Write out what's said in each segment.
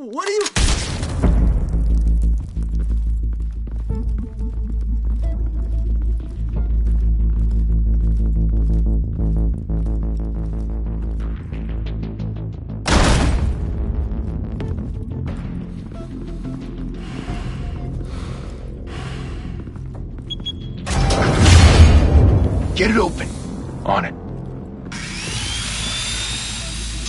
What are you... Get it open. On it.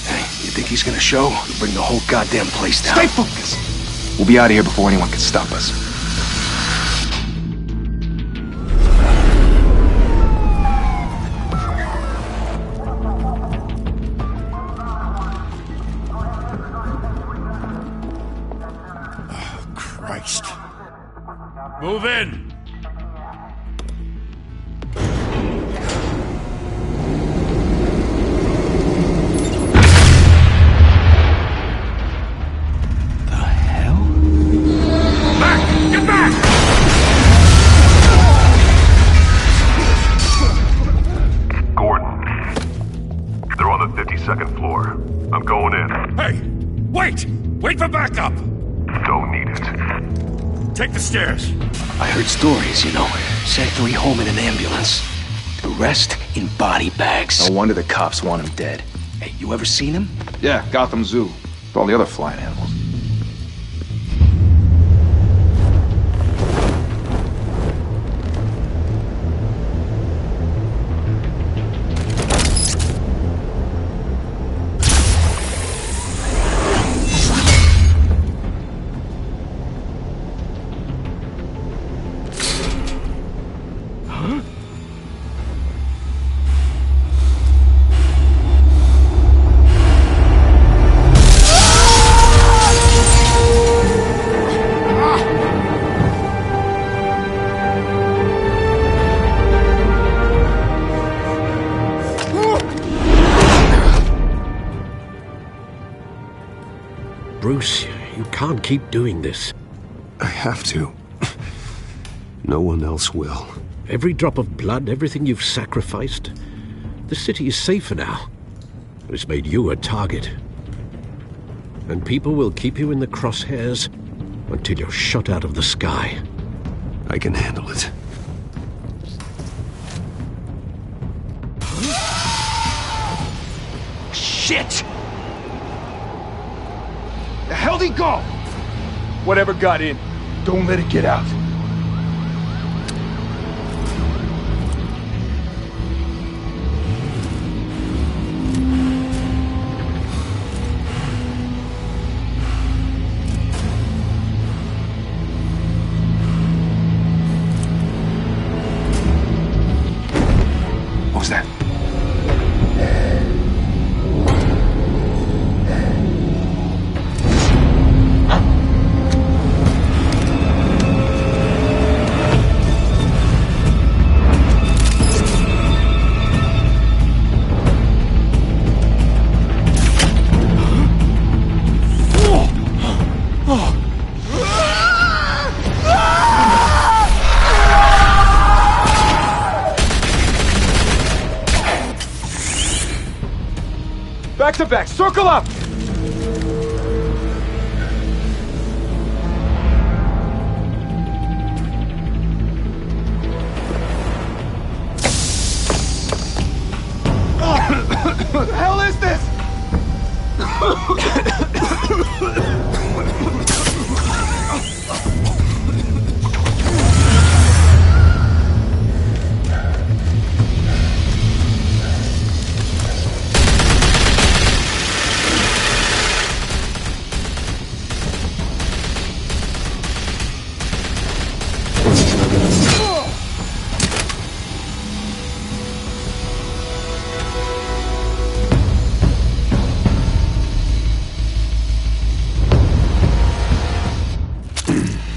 Hey, you think he's gonna show? He'll bring the whole goddamn place down. Stay focused. We'll be out of here before anyone can stop us. Oh, Christ. Move in! Second floor. I'm going in. Hey! Wait! Wait for backup! Don't need it. Take the stairs. I heard stories, you know. Sent 3 home in an ambulance. The rest in body bags. No wonder the cops want him dead. Hey, you ever seen him? Yeah, Gotham Zoo. With all the other flying animals. Bruce, you can't keep doing this. I have to. No one else will. Every drop of blood, everything you've sacrificed. The city is safer now. It's made you a target. And people will keep you in the crosshairs until you're shot out of the sky. I can handle it. Shit! The hell'd he go? Whatever got in, don't let it get out. What was that? Back to back, circle up! What the hell is this?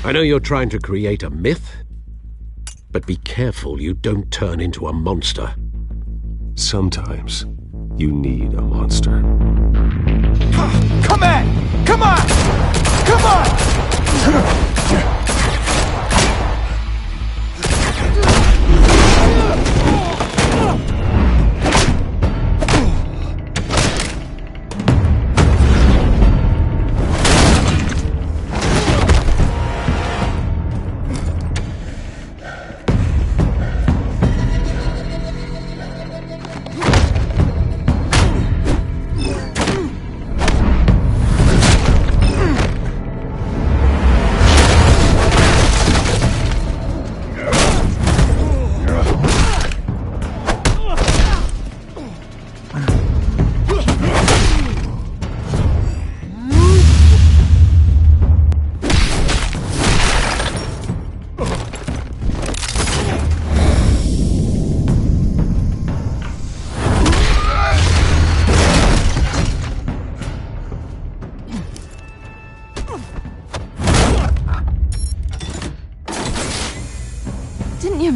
I know you're trying to create a myth, but be careful you don't turn into a monster. Sometimes you need a monster. Come on! Come on! Come on!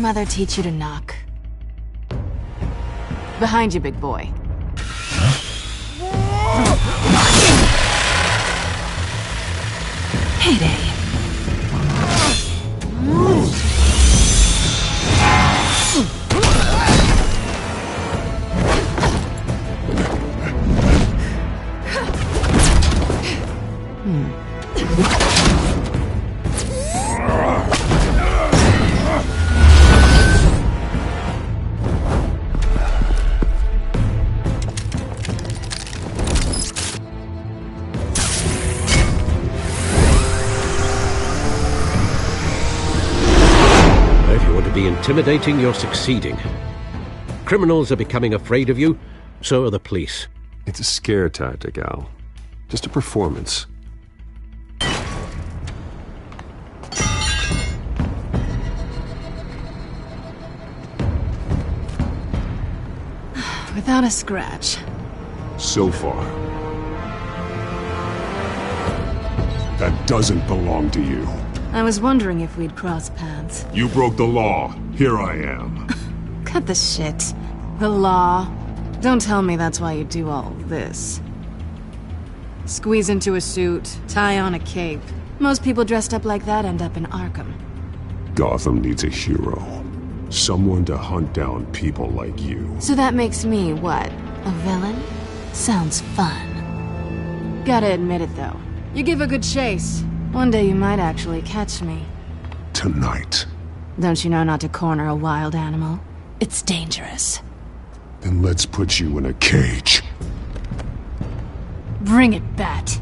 mother teach you to knock? Behind you, big boy. Heyday. Intimidating, you're succeeding. Criminals are becoming afraid of you, so are the police. It's a scare tactic, Al. Just a performance. Without a scratch. So far. That doesn't belong to you. I was wondering if we'd cross paths. You broke the law. Here I am. Cut the shit. The law. Don't tell me that's why you do all this. Squeeze into a suit, tie on a cape. Most people dressed up like that end up in Arkham. Gotham needs a hero. Someone to hunt down people like you. So that makes me, what, a villain? Sounds fun. Gotta admit it, though. You give a good chase. One day you might actually catch me. Tonight. Don't you know not to corner a wild animal? It's dangerous. Then let's put you in a cage. Bring it, Bat.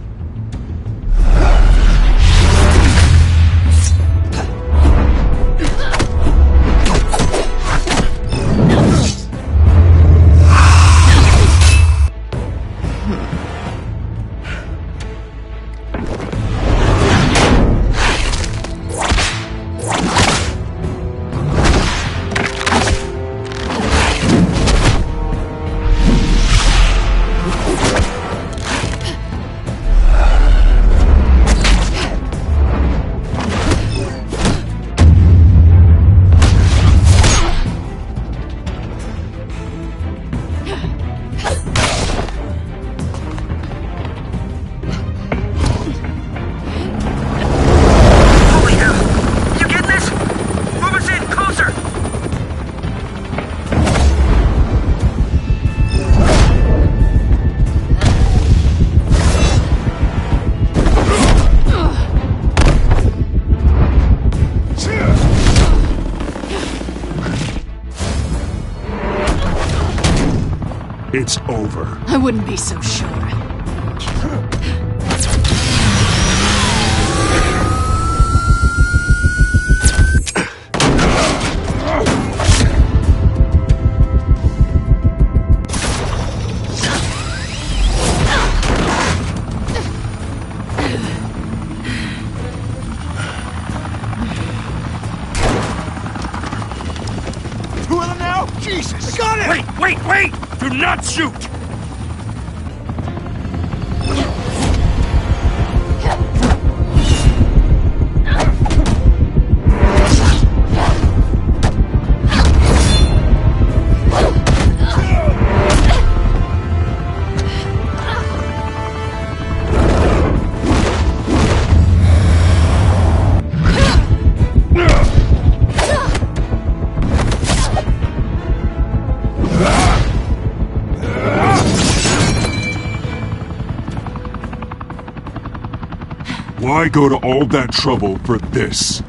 It's over. I wouldn't be so sure. Two of them now? Jesus! I got it! Wait! Do not shoot! Why go to all that trouble for this?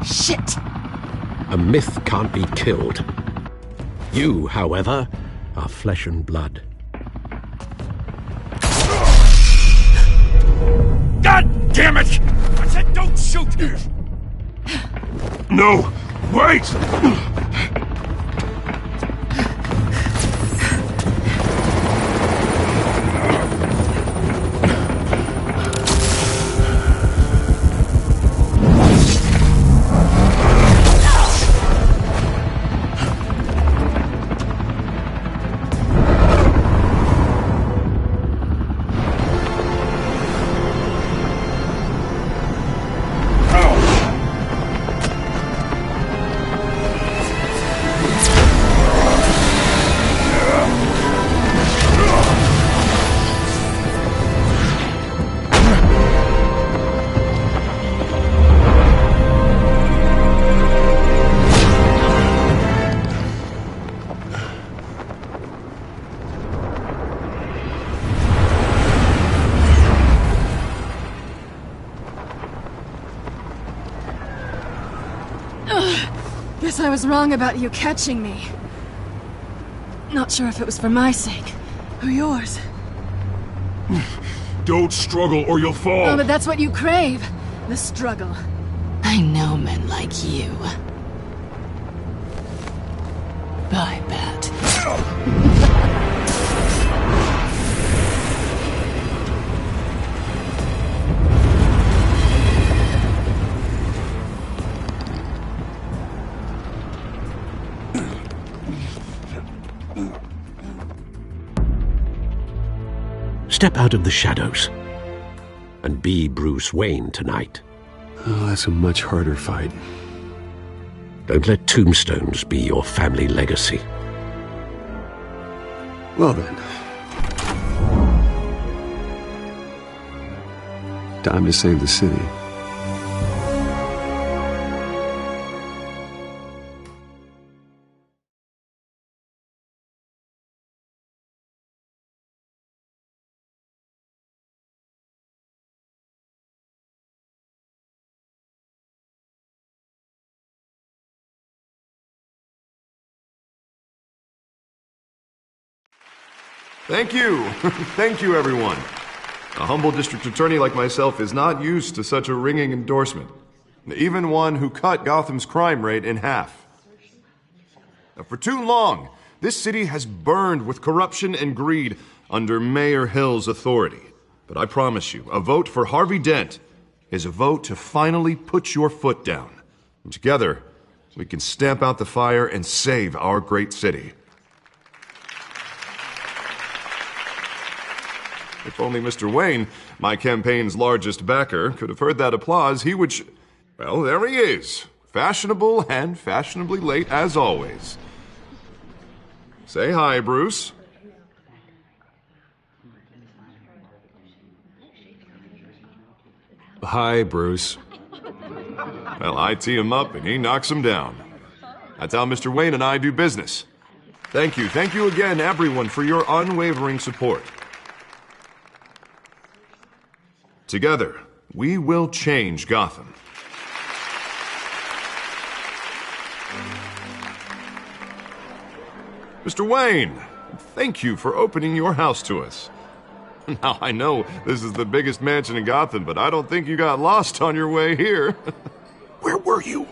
Shit! A myth can't be killed. You, however, are flesh and blood. God damn it! I said don't shoot! No! Wait! I was wrong about you catching me. Not sure if it was for my sake, or yours. Don't struggle or you'll fall! Oh, but that's what you crave. The struggle. I know men like you. Bye, Bat. Step out of the shadows and be Bruce Wayne tonight. Oh, that's a much harder fight. Don't let tombstones be your family legacy. Well then. Time to save the city. Thank you. Thank you, everyone. A humble district attorney like myself is not used to such a ringing endorsement. Even one who cut Gotham's crime rate in half. For too long, this city has burned with corruption and greed under Mayor Hill's authority. But I promise you, a vote for Harvey Dent is a vote to finally put your foot down. And together, we can stamp out the fire and save our great city. If only Mr. Wayne, my campaign's largest backer, could have heard that applause, he would well, there he is. Fashionable and fashionably late as always. Say hi, Bruce. Hi, Bruce. Well, I tee him up and he knocks him down. That's how Mr. Wayne and I do business. Thank you again, everyone, for your unwavering support. Together, we will change Gotham. Mr. Wayne, thank you for opening your house to us. Now, I know this is the biggest mansion in Gotham, but I don't think you got lost on your way here. Where were you?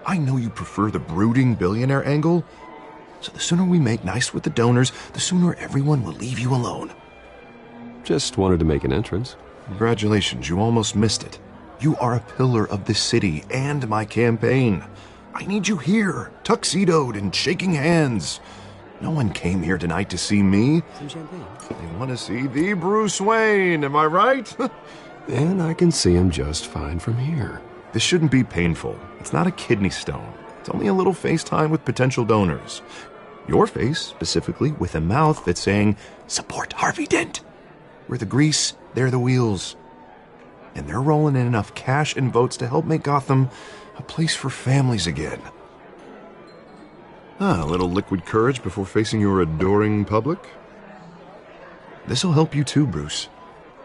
I know you prefer the brooding billionaire angle, so the sooner we make nice with the donors, the sooner everyone will leave you alone. Just wanted to make an entrance. Congratulations, you almost missed it. You are a pillar of this city and my campaign. I need you here, tuxedoed and shaking hands. No one came here tonight to see me. Some champagne. They want to see the Bruce Wayne, am I right? And I can see him just fine from here. This shouldn't be painful. It's not a kidney stone. It's only a little FaceTime with potential donors. Your face, specifically, with a mouth that's saying, support Harvey Dent. We're the grease, they're the wheels. And they're rolling in enough cash and votes to help make Gotham a place for families again. A little liquid courage before facing your adoring public. This'll help you too, Bruce.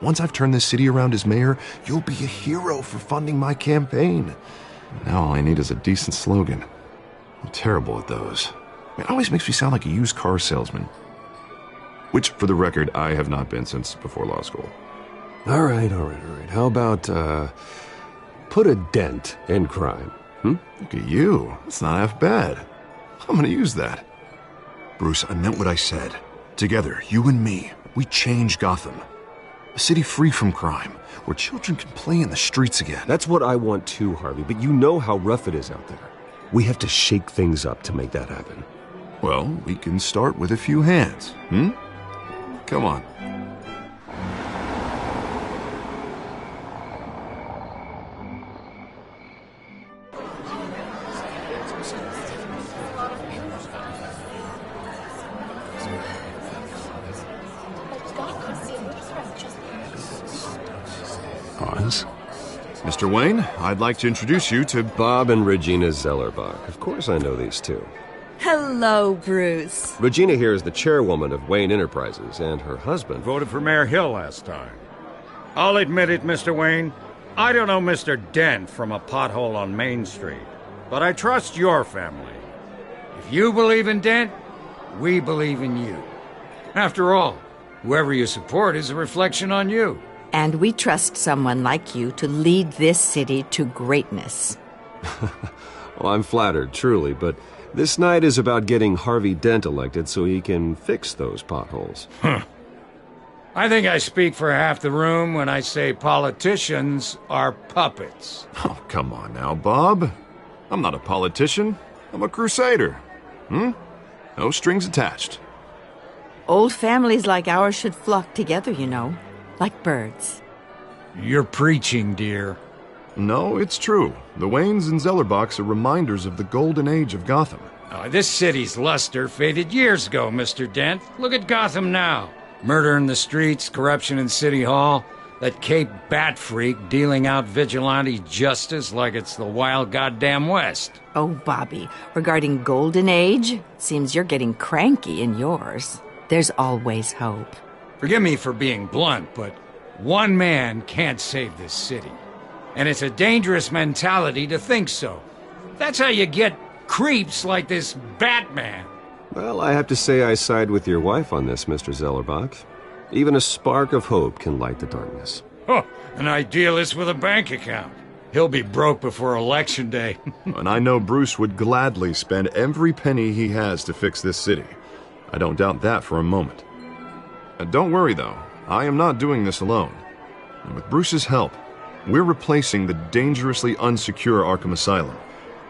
Once I've turned this city around as mayor, you'll be a hero for funding my campaign. Now all I need is a decent slogan. I'm terrible at those. It always makes me sound like a used car salesman. Which, for the record, I have not been since before law school. All right. How about, put a dent in crime? Look at you. That's not half bad. I'm gonna use that. Bruce, I meant what I said. Together, you and me, we change Gotham. A city free from crime, where children can play in the streets again. That's what I want too, Harvey, but you know how rough it is out there. We have to shake things up to make that happen. Well, we can start with a few hands, Come on. Hans? Mr. Wayne, I'd like to introduce you to Bob and Regina Zellerbach. Of course I know these two. Hello, Bruce. Regina here is the chairwoman of Wayne Enterprises, and her husband... Voted for Mayor Hill last time. I'll admit it, Mr. Wayne. I don't know Mr. Dent from a pothole on Main Street. but I trust your family. If you believe in Dent, we believe in you. After all, whoever you support is a reflection on you. And we trust someone like you to lead this city to greatness. Well, I'm flattered, truly, but this night is about getting Harvey Dent elected so he can fix those potholes. I think I speak for half the room when I say politicians are puppets. Oh, come on now, Bob. I'm not a politician. I'm a crusader. No strings attached. Old families like ours should flock together, you know, like birds. You're preaching, dear. No, it's true. The Waynes and Zellerbachs are reminders of the golden age of Gotham. This city's luster faded years ago, Mr. Dent. Look at Gotham now. Murder in the streets, corruption in City Hall, that Cape Bat freak dealing out vigilante justice like it's the wild goddamn West. Oh, Bobby, regarding Golden Age, seems you're getting cranky in yours. There's always hope. Forgive me for being blunt, but one man can't save this city. And it's a dangerous mentality to think so. That's how you get creeps like this Batman. Well, I have to say I side with your wife on this, Mr. Zellerbach. Even a spark of hope can light the darkness. Oh, an idealist with a bank account. He'll be broke before Election Day. And I know Bruce would gladly spend every penny he has to fix this city. I don't doubt that for a moment. Don't worry, though. I am not doing this alone. And with Bruce's help, we're replacing the dangerously unsecure Arkham Asylum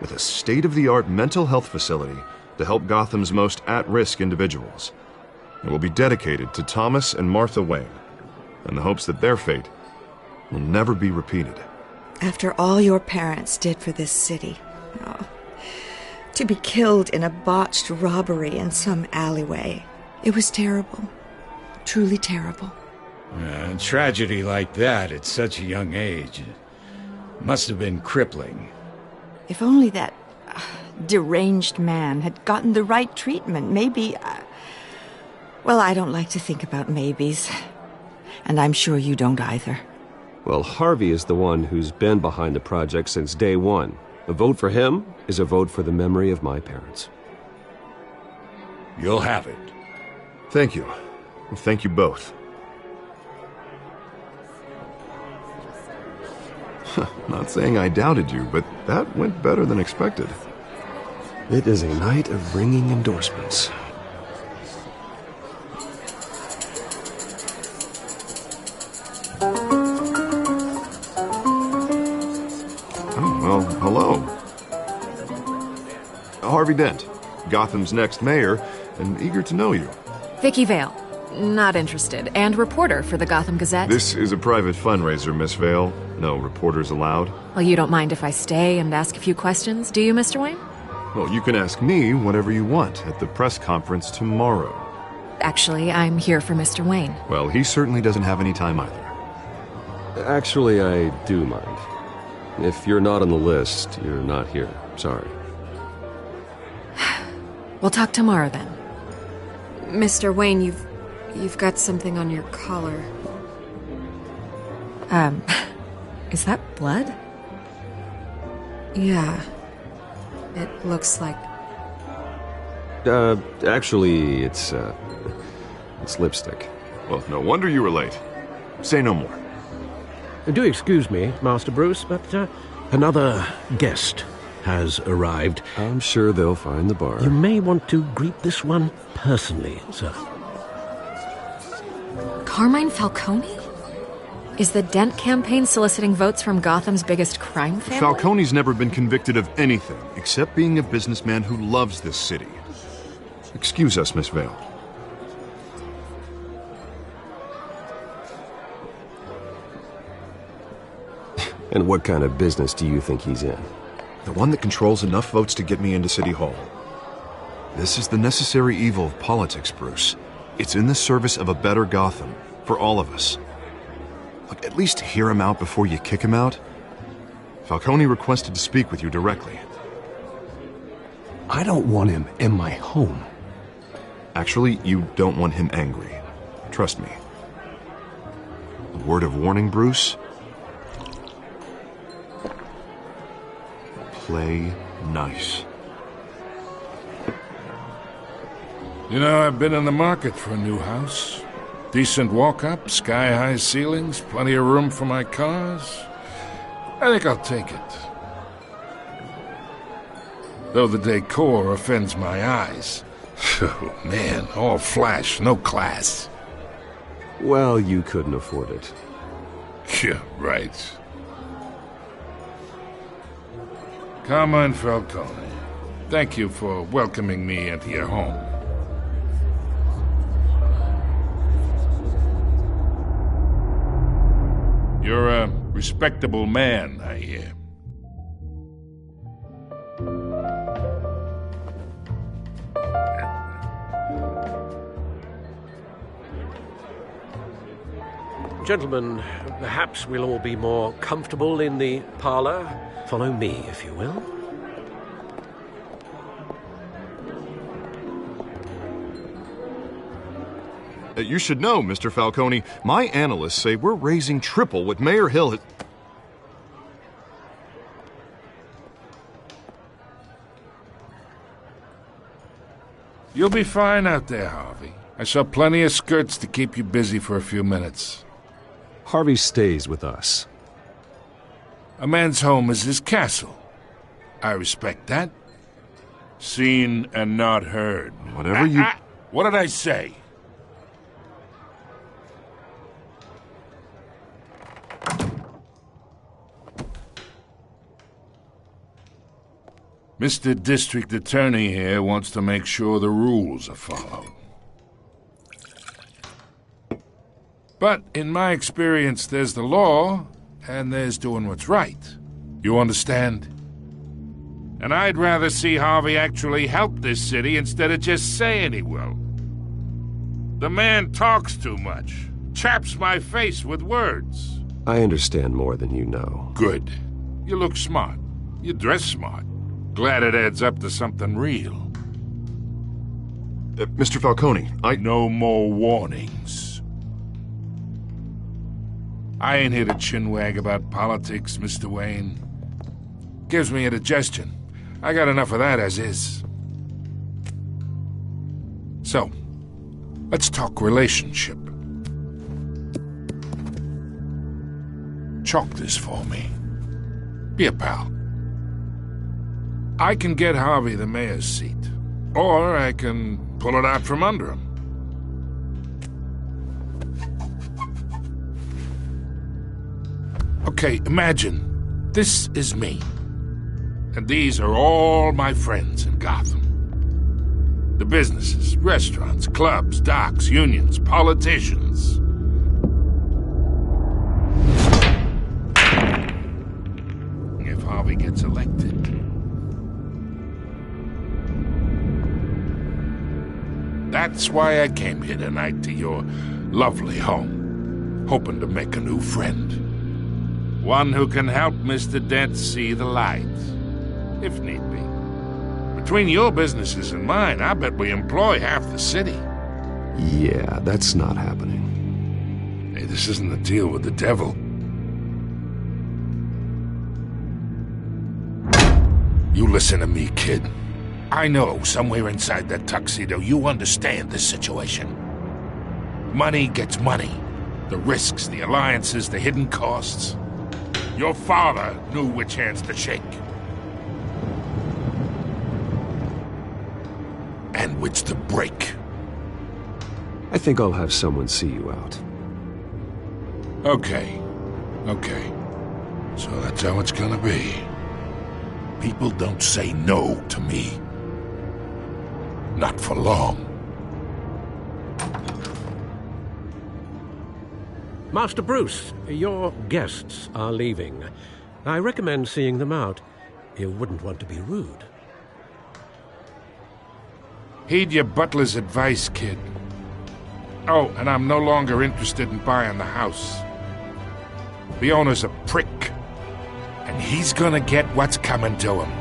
with a state-of-the-art mental health facility to help Gotham's most at-risk individuals. It will be dedicated to Thomas and Martha Wayne, in the hopes that their fate will never be repeated. After all your parents did for this city, to be killed in a botched robbery in some alleyway, it was terrible. Truly terrible. A tragedy like that at such a young age must have been crippling. If only that deranged man had gotten the right treatment, maybe... Well, I don't like to think about maybes. And I'm sure you don't either. Well, Harvey is the one who's been behind the project since day one. A vote for him is a vote for the memory of my parents. You'll have it. Thank you. Thank you both. Not saying I doubted you, but that went better than expected. It is a night of ringing endorsements. Well, hello. Harvey Dent, Gotham's next mayor, and eager to know you. Vicky Vale. Not interested. And reporter for the Gotham Gazette. This is a private fundraiser, Miss Vale. No reporters allowed. Well, you don't mind if I stay and ask a few questions, do you, Mr. Wayne? Well, you can ask me whatever you want at the press conference tomorrow. Actually, I'm here for Mr. Wayne. Well, he certainly doesn't have any time either. Actually, I do mind. If you're not on the list, you're not here. Sorry. We'll talk tomorrow, then. Mr. Wayne, you've got something on your collar. Is that blood? Yeah. It looks like... Actually, it's lipstick. Well, no wonder you were late. Say no more. Do excuse me, Master Bruce, but another guest has arrived. I'm sure they'll find the bar. You may want to greet this one personally, sir. Carmine Falcone? Is the Dent campaign soliciting votes from Gotham's biggest crime family? Falcone's never been convicted of anything except being a businessman who loves this city. Excuse us, Miss Vale. And what kind of business do you think he's in? The one that controls enough votes to get me into City Hall. This is the necessary evil of politics, Bruce. It's in the service of a better Gotham, for all of us. Look, at least hear him out before you kick him out. Falcone requested to speak with you directly. I don't want him in my home. Actually, you don't want him angry. Trust me. A word of warning, Bruce. Play Nice. You know, I've been in the market for a new house. Decent walk-up, sky-high ceilings, plenty of room for my cars. I think I'll take it. Though the decor offends my eyes. Oh, man, all flash, no class. Well, you couldn't afford it. Yeah, right. Carmine Falcone, thank you for welcoming me into your home. You're a respectable man, I hear. Gentlemen, perhaps we'll all be more comfortable in the parlor. Follow me, if you will. You should know, Mr. Falcone, my analysts say we're raising triple what Mayor Hill has... You'll be fine out there, Harvey. I saw plenty of skirts to keep you busy for a few minutes. Harvey stays with us. A man's home is his castle. I respect that. Seen and not heard. Whatever you... What did I say? Mr. District Attorney here wants to make sure the rules are followed. But in my experience, there's the law, and there's doing what's right. You understand? And I'd rather see Harvey actually help this city instead of just saying he will. The man talks too much, chaps my face with words. I understand more than you know. Good. You look smart. You dress smart. Glad it adds up to something real. Mr. Falcone, No more warnings. I ain't here to chinwag about politics, Mr. Wayne. Gives me indigestion. I got enough of that as is. So, let's talk relationship. Chalk this for me. Be a pal. I can get Harvey the mayor's seat, or I can pull it out from under him. Okay, imagine this is me, and these are all my friends in Gotham. The businesses, restaurants, clubs, docks, unions, politicians. If Harvey gets elected, that's why I came here tonight to your lovely home, hoping to make a new friend. One who can help Mr. Dent see the light, if need be. Between your businesses and mine, I bet we employ half the city. Yeah, that's not happening. Hey, this isn't a deal with the devil. You listen to me, kid. I know somewhere inside that tuxedo you understand this situation. Money gets money. The risks, the alliances, the hidden costs. Your father knew which hands to shake. And which to break. I think I'll have someone see you out. Okay. So that's how it's gonna be. People don't say no to me. Not for long. Master Bruce, your guests are leaving. I recommend seeing them out. You wouldn't want to be rude. Heed your butler's advice, kid. Oh, and I'm no longer interested in buying the house. The owner's a prick, and he's gonna get what's coming to him.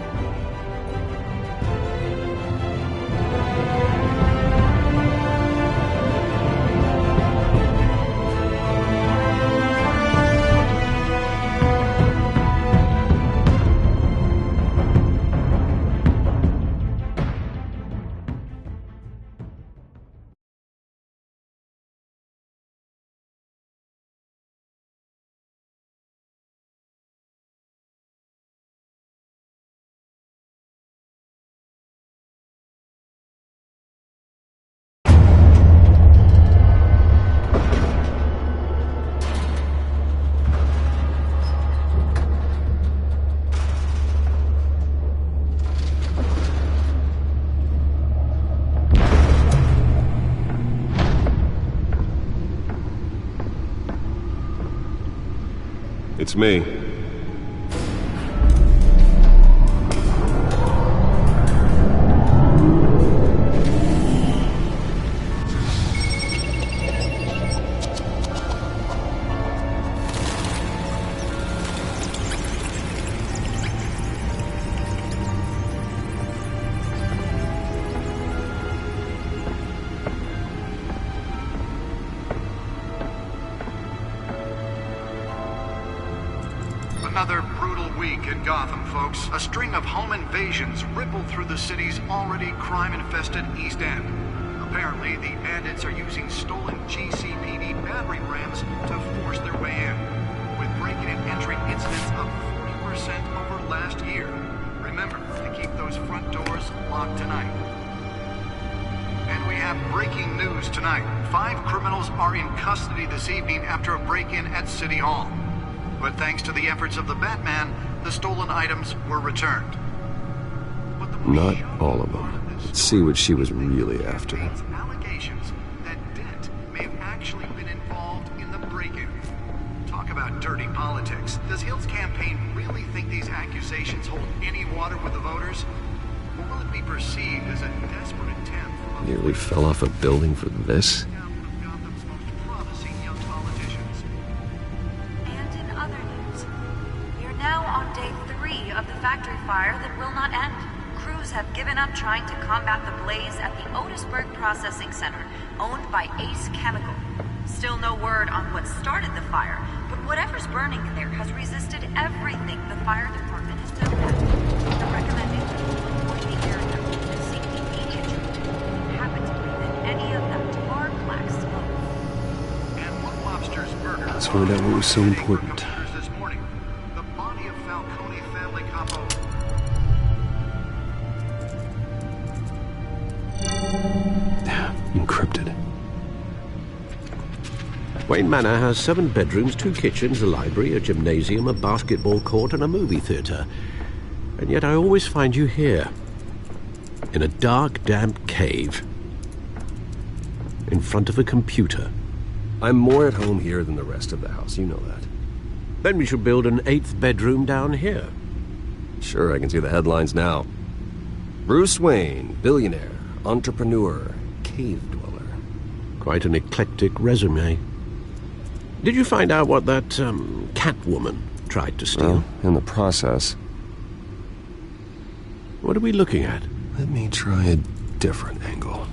It's me. Another brutal week in Gotham, folks. A string of home invasions rippled through the city's already crime-infested East End. Apparently, the bandits are using stolen GCPD battering rams to force their way in, with breaking and entering incidents up 40% over last year. Remember to keep those front doors locked tonight. And we have breaking news tonight. 5 criminals are in custody this evening after a break-in at City Hall. But thanks to the efforts of the Batman, the stolen items were returned. Not all of them. Let's see what she was really after. Allegations that Dent may have actually been involved in the break-in. Talk about dirty politics. Does Hill's campaign really think these accusations hold any water with the voters? Or will it be perceived as a desperate attempt? Nearly fell off a building for this? Now on day 3 of the factory fire that will not end. Crews have given up trying to combat the blaze at the Otisburg Processing Center, owned by Ace Chemical. Still no word on what started the fire, but whatever's burning in there has resisted everything the fire department has done. The recommendation is to avoid the area and seek immediate treatment. It happened to breathe in any of that tar black smoke. And what Lobster's burger? Let's find out what was so important. Encrypted. Wayne Manor has 7 bedrooms, 2 kitchens, a library, a gymnasium, a basketball court, and a movie theatre. And yet I always find you here, in a dark, damp cave, in front of a computer. I'm more at home here than the rest of the house, you know that. Then we should build an 8th bedroom down here. Sure, I can see the headlines now. Bruce Wayne, billionaire, entrepreneur, cave dweller. Quite an eclectic resume. Did you find out what that, Catwoman tried to steal? Well, in the process. What are we looking at? Let me try a different angle.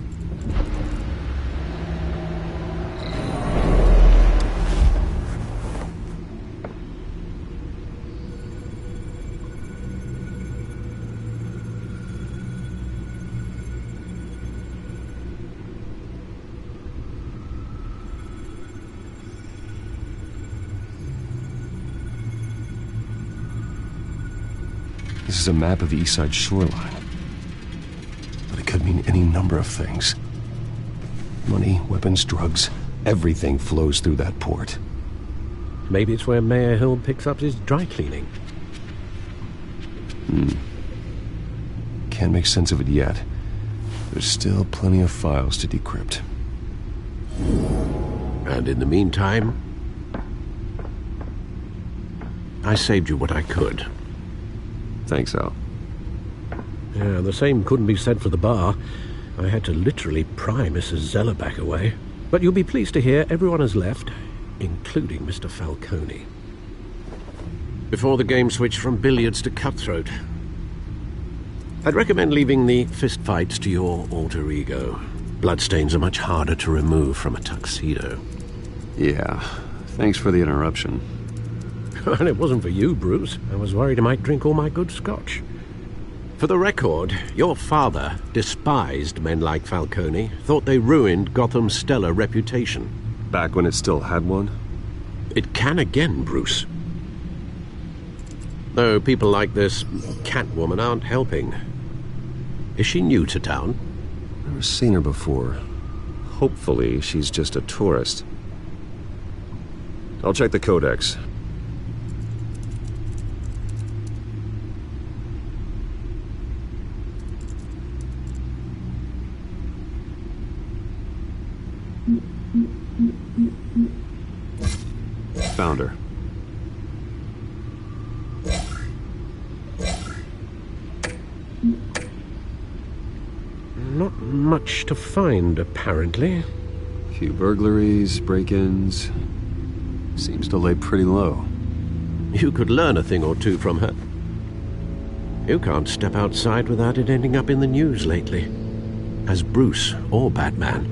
This is a map of the East Side shoreline. But it could mean any number of things. Money, weapons, drugs, everything flows through that port. Maybe it's where Mayor Hill picks up his dry cleaning. Can't make sense of it yet. There's still plenty of files to decrypt. And in the meantime, I saved you what I could. Thanks, Al. Yeah, the same couldn't be said for the bar. I had to literally pry Mrs. Zeller back away. But you'll be pleased to hear everyone has left, including Mr. Falcone. Before the game switched from billiards to cutthroat. I'd recommend leaving the fistfights to your alter ego. Bloodstains are much harder to remove from a tuxedo. Yeah, thanks for the interruption. And it wasn't for you, Bruce. I was worried I might drink all my good scotch. For the record, your father despised men like Falcone, thought they ruined Gotham's stellar reputation. Back when it still had one? It can again, Bruce. Though people like this Catwoman aren't helping. Is she new to town? Never seen her before. Hopefully she's just a tourist. I'll check the codex. Found her. much to find, apparently. A few burglaries, break-ins. Seems to lay pretty low. You could learn a thing or two from her. You can't step outside without it ending up in the news lately. As Bruce or Batman.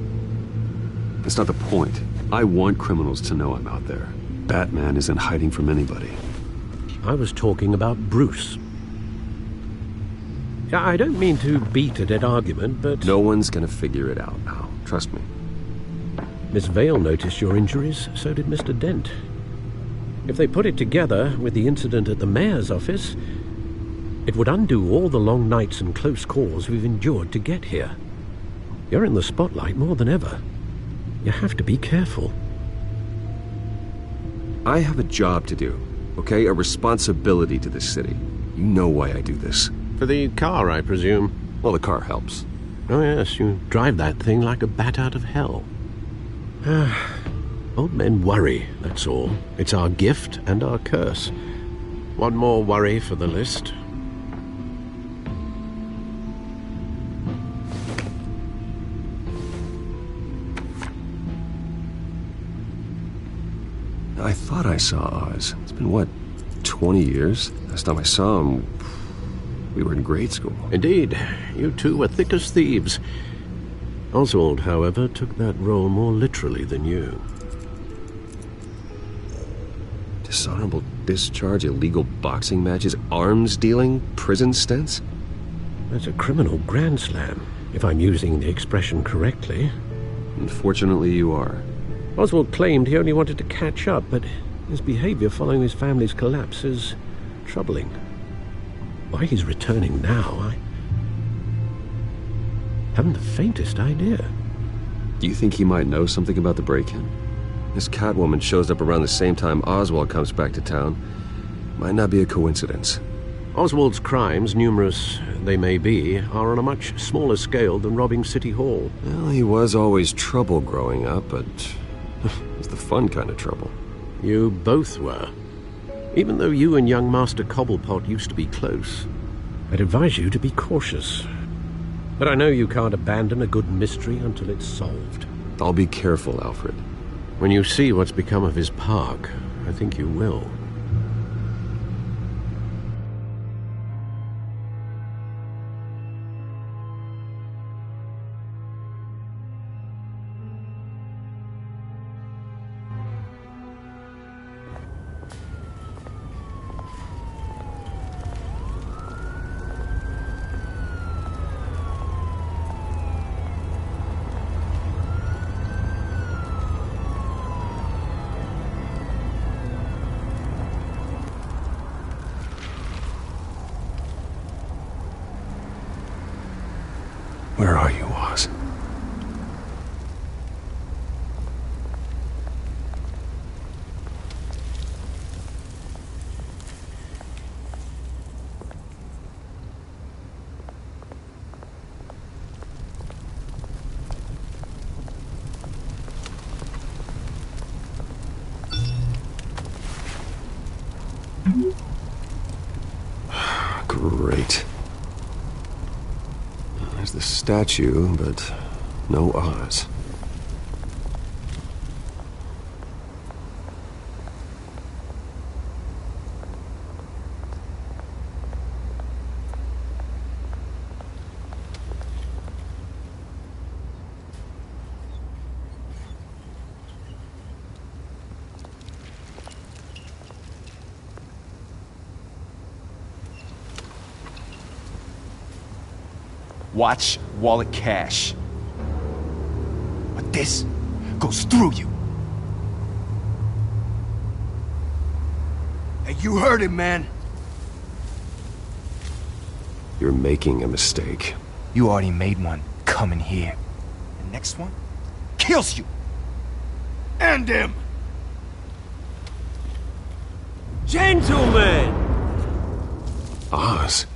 That's not the point. I want criminals to know I'm out there. Batman isn't hiding from anybody. I was talking about Bruce. I don't mean to beat a dead argument, but... No one's gonna figure it out now. Trust me. Miss Vale noticed your injuries, so did Mr. Dent. If they put it together with the incident at the mayor's office, it would undo all the long nights and close calls we've endured to get here. You're in the spotlight more than ever. You have to be careful. I have a job to do, okay? A responsibility to this city. You know why I do this. For the car, I presume? Well, the car helps. Oh yes, you drive that thing like a bat out of hell. Old men worry, that's all. It's our gift and our curse. One more worry for the list. I thought I saw Oz. It's been, what, 20 years? Last time I saw him, we were in grade school. Indeed. You two were thick as thieves. Oswald, however, took that role more literally than you. Dishonorable discharge, illegal boxing matches, arms dealing, prison stints? That's a criminal grand slam, if I'm using the expression correctly. Unfortunately, you are. Oswald claimed he only wanted to catch up, but his behavior following his family's collapse is troubling. Why he's returning now, I haven't the faintest idea. Do you think he might know something about the break-in? This Catwoman shows up around the same time Oswald comes back to town. Might not be a coincidence. Oswald's crimes, numerous they may be, are on a much smaller scale than robbing City Hall. Well, he was always trouble growing up, but it's the fun kind of trouble. You both were. Even though you and young Master Cobblepot used to be close, I'd advise you to be cautious. But I know you can't abandon a good mystery until it's solved. I'll be careful, Alfred. When you see what's become of his park, I think you will. Where are you, Oz? Great. There's the statue, but no Oz. Watch wallet cash. But this goes through you. Hey, you heard him, man. You're making a mistake. You already made one coming here. The next one kills you. And him. Gentlemen! Oz.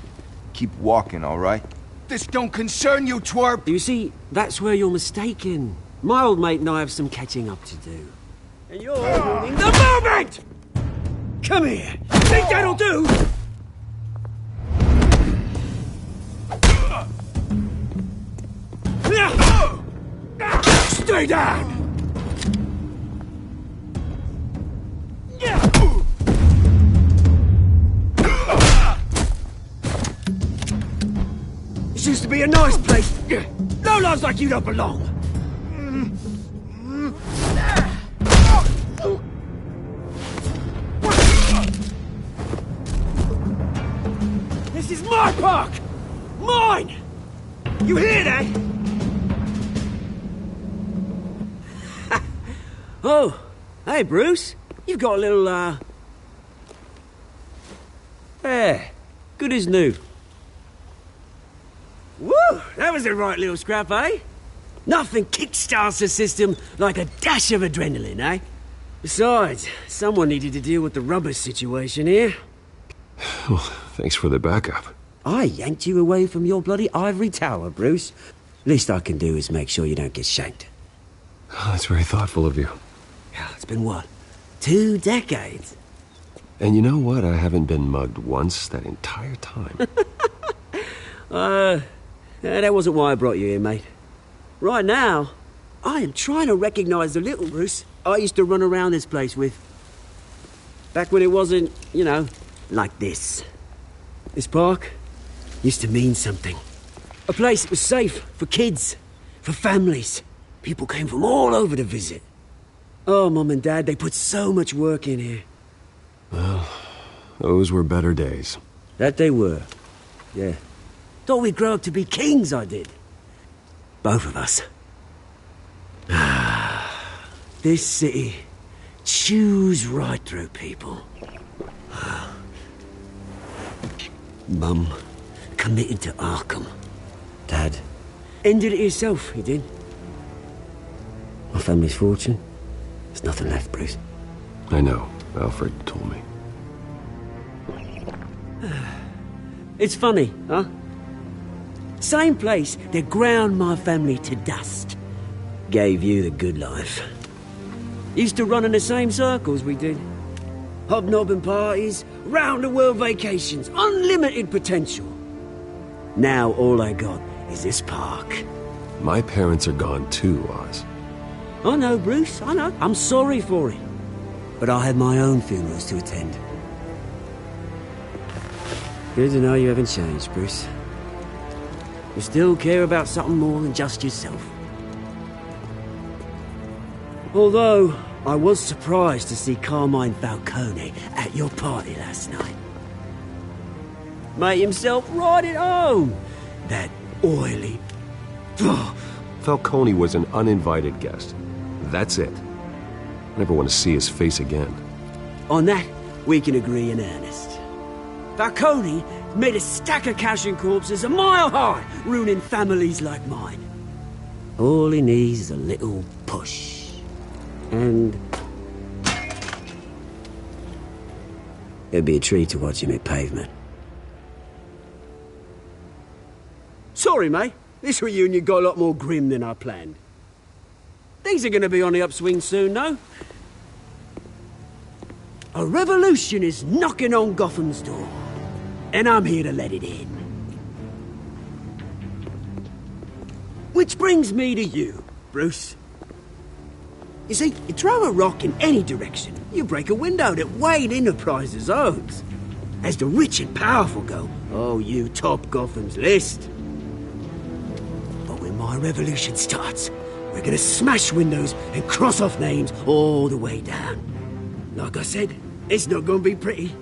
Keep walking, all right? This don't concern you, twerp! You see, that's where you're mistaken. My old mate and I have some catching up to do. And you're ruining the moment! Come here! Think that'll do? Stay down! This used to be a nice place. No lives like you don't belong. This is my park! Mine! You hear that? Oh, hey, Bruce. You've got a little, There. Good as new. Woo! That was a right little scrap, eh? Nothing kickstarts the system like a dash of adrenaline, eh? Besides, someone needed to deal with the rubber situation here. Well, thanks for the backup. I yanked you away from your bloody ivory tower, Bruce. Least I can do is make sure you don't get shanked. Oh, that's very thoughtful of you. Yeah, it's been what? 2 decades? And you know what? I haven't been mugged once that entire time. That wasn't why I brought you here, mate. Right now, I am trying to recognize the little Bruce I used to run around this place with. Back when it wasn't, you know, like this. This park used to mean something. A place that was safe for kids, for families. People came from all over to visit. Oh, Mum and Dad, they put so much work in here. Well, those were better days. That they were, yeah. Thought we'd grow up to be kings, I did. Both of us. This city chews right through people. Mum committed to Arkham. Dad ended it himself, he did. My family's fortune, there's nothing left, Bruce. I know. Alfred told me. It's funny, huh? Same place that ground my family to dust gave you the good life. Used to run in the same circles we did. Hobnobbing parties, round-the-world vacations, unlimited potential. Now all I got is this park. My parents are gone too, Oz. I know, Bruce, I know. I'm sorry for it. But I had my own funerals to attend. Good to know you haven't changed, Bruce. You still care about something more than just yourself. Although, I was surprised to see Carmine Falcone at your party last night. Made himself right at home. That oily... Falcone was an uninvited guest. That's it. I never want to see his face again. On that, we can agree in earnest. Falcone made a stack of cash and corpses a mile high, ruining families like mine. All he needs is a little push. And... it'd be a treat to watch him hit pavement. Sorry, mate. This reunion got a lot more grim than I planned. Things are gonna be on the upswing soon, though. A revolution is knocking on Gotham's door. And I'm here to let it in. Which brings me to you, Bruce. You see, you throw a rock in any direction, you break a window that Wayne Enterprises owns. As the rich and powerful go, oh, you top Gotham's list. But when my revolution starts, we're gonna smash windows and cross off names all the way down. Like I said, it's not gonna be pretty.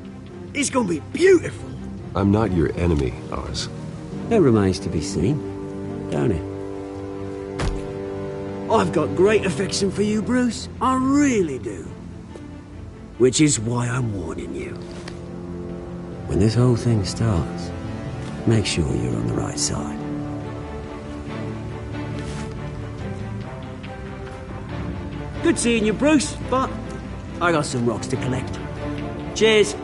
It's gonna be beautiful. I'm not your enemy, Oz. That remains to be seen, don't it? I've got great affection for you, Bruce. I really do. Which is why I'm warning you. When this whole thing starts, make sure you're on the right side. Good seeing you, Bruce, but I got some rocks to collect. Cheers.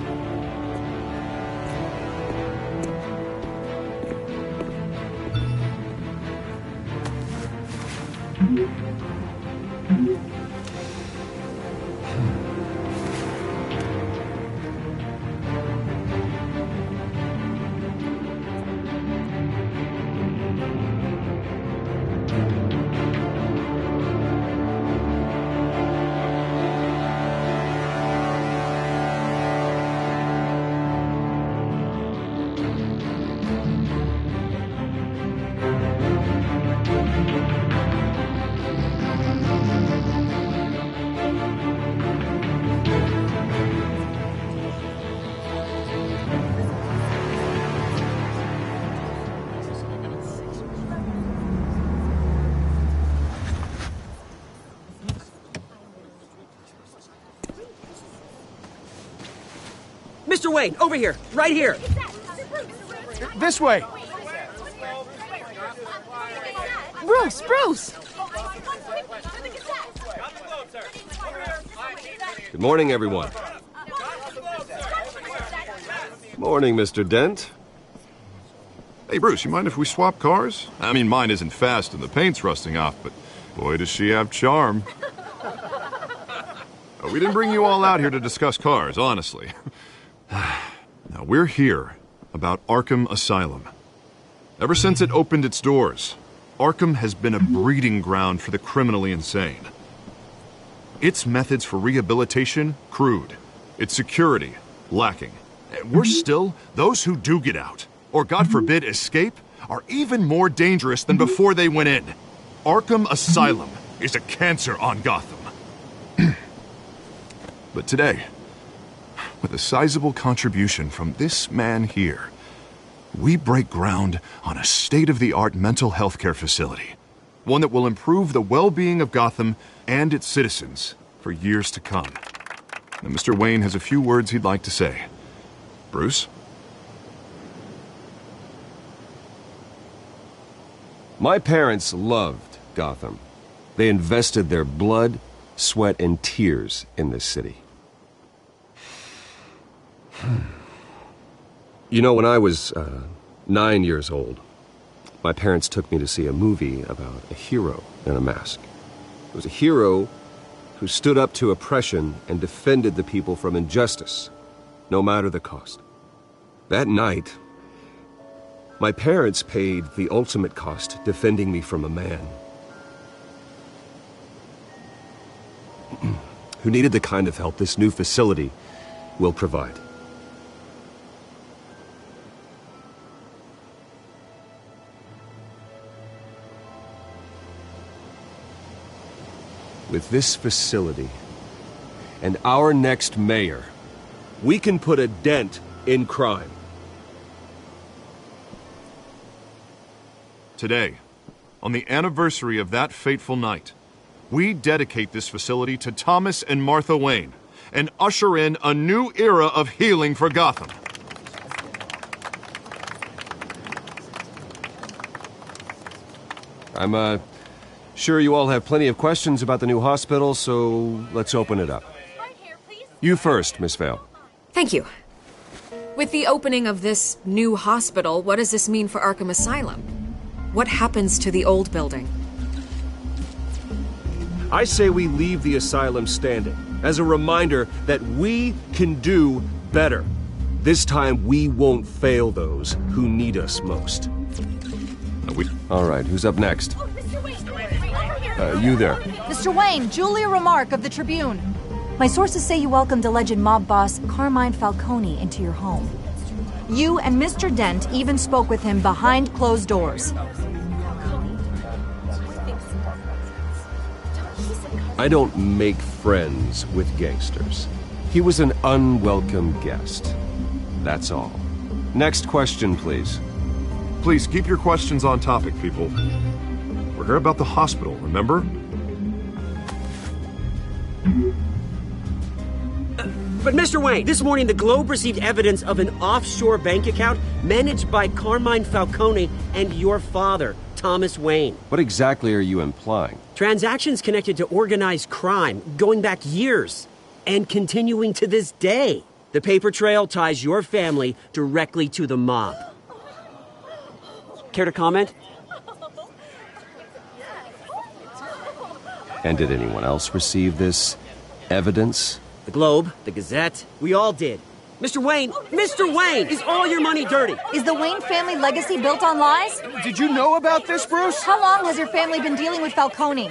Mr. Wayne, over here. Right here. This way. Bruce! Good morning, everyone. Morning, Mr. Dent. Hey, Bruce, you mind if we swap cars? I mean, mine isn't fast and the paint's rusting off, but boy, does she have charm. We didn't bring you all out here to discuss cars, honestly. Now, we're here about Arkham Asylum. Ever since it opened its doors, Arkham has been a breeding ground for the criminally insane. Its methods for rehabilitation, crude. Its security, lacking. And worse still, those who do get out, or God forbid escape, are even more dangerous than before they went in. Arkham Asylum is a cancer on Gotham. But today, with a sizable contribution from this man here, we break ground on a state-of-the-art mental health care facility. One that will improve the well-being of Gotham and its citizens for years to come. Now, Mr. Wayne has a few words he'd like to say. Bruce? My parents loved Gotham. They invested their blood, sweat, and tears in this city. You know, when I was 9 years old, my parents took me to see a movie about a hero in a mask. It was a hero who stood up to oppression and defended the people from injustice, no matter the cost. That night, my parents paid the ultimate cost defending me from a man who needed the kind of help this new facility will provide. With this facility and our next mayor, we can put a dent in crime. Today, on the anniversary of that fateful night, we dedicate this facility to Thomas and Martha Wayne and usher in a new era of healing for Gotham. I'm sure you all have plenty of questions about the new hospital, so let's open it up. You first, Miss Vale. Thank you. With the opening of this new hospital, what does this mean for Arkham Asylum? What happens to the old building? I say we leave the asylum standing as a reminder that we can do better. This time we won't fail those who need us most. All right, who's up next? You there. Mr. Wayne, Julia Remark of the Tribune. My sources say you welcomed alleged mob boss Carmine Falcone into your home. You and Mr. Dent even spoke with him behind closed doors. I don't make friends with gangsters. He was an unwelcome guest. That's all. Next question, please. Please keep your questions on topic, people. We're here about the hospital, remember? But Mr. Wayne, this morning the Globe received evidence of an offshore bank account managed by Carmine Falcone and your father, Thomas Wayne. What exactly are you implying? Transactions connected to organized crime going back years and continuing to this day. The paper trail ties your family directly to the mob. Care to comment? And did anyone else receive this evidence? The Globe, the Gazette, we all did. Mr. Wayne, is all your money dirty? Is the Wayne family legacy built on lies? Did you know about this, Bruce? How long has your family been dealing with Falcone?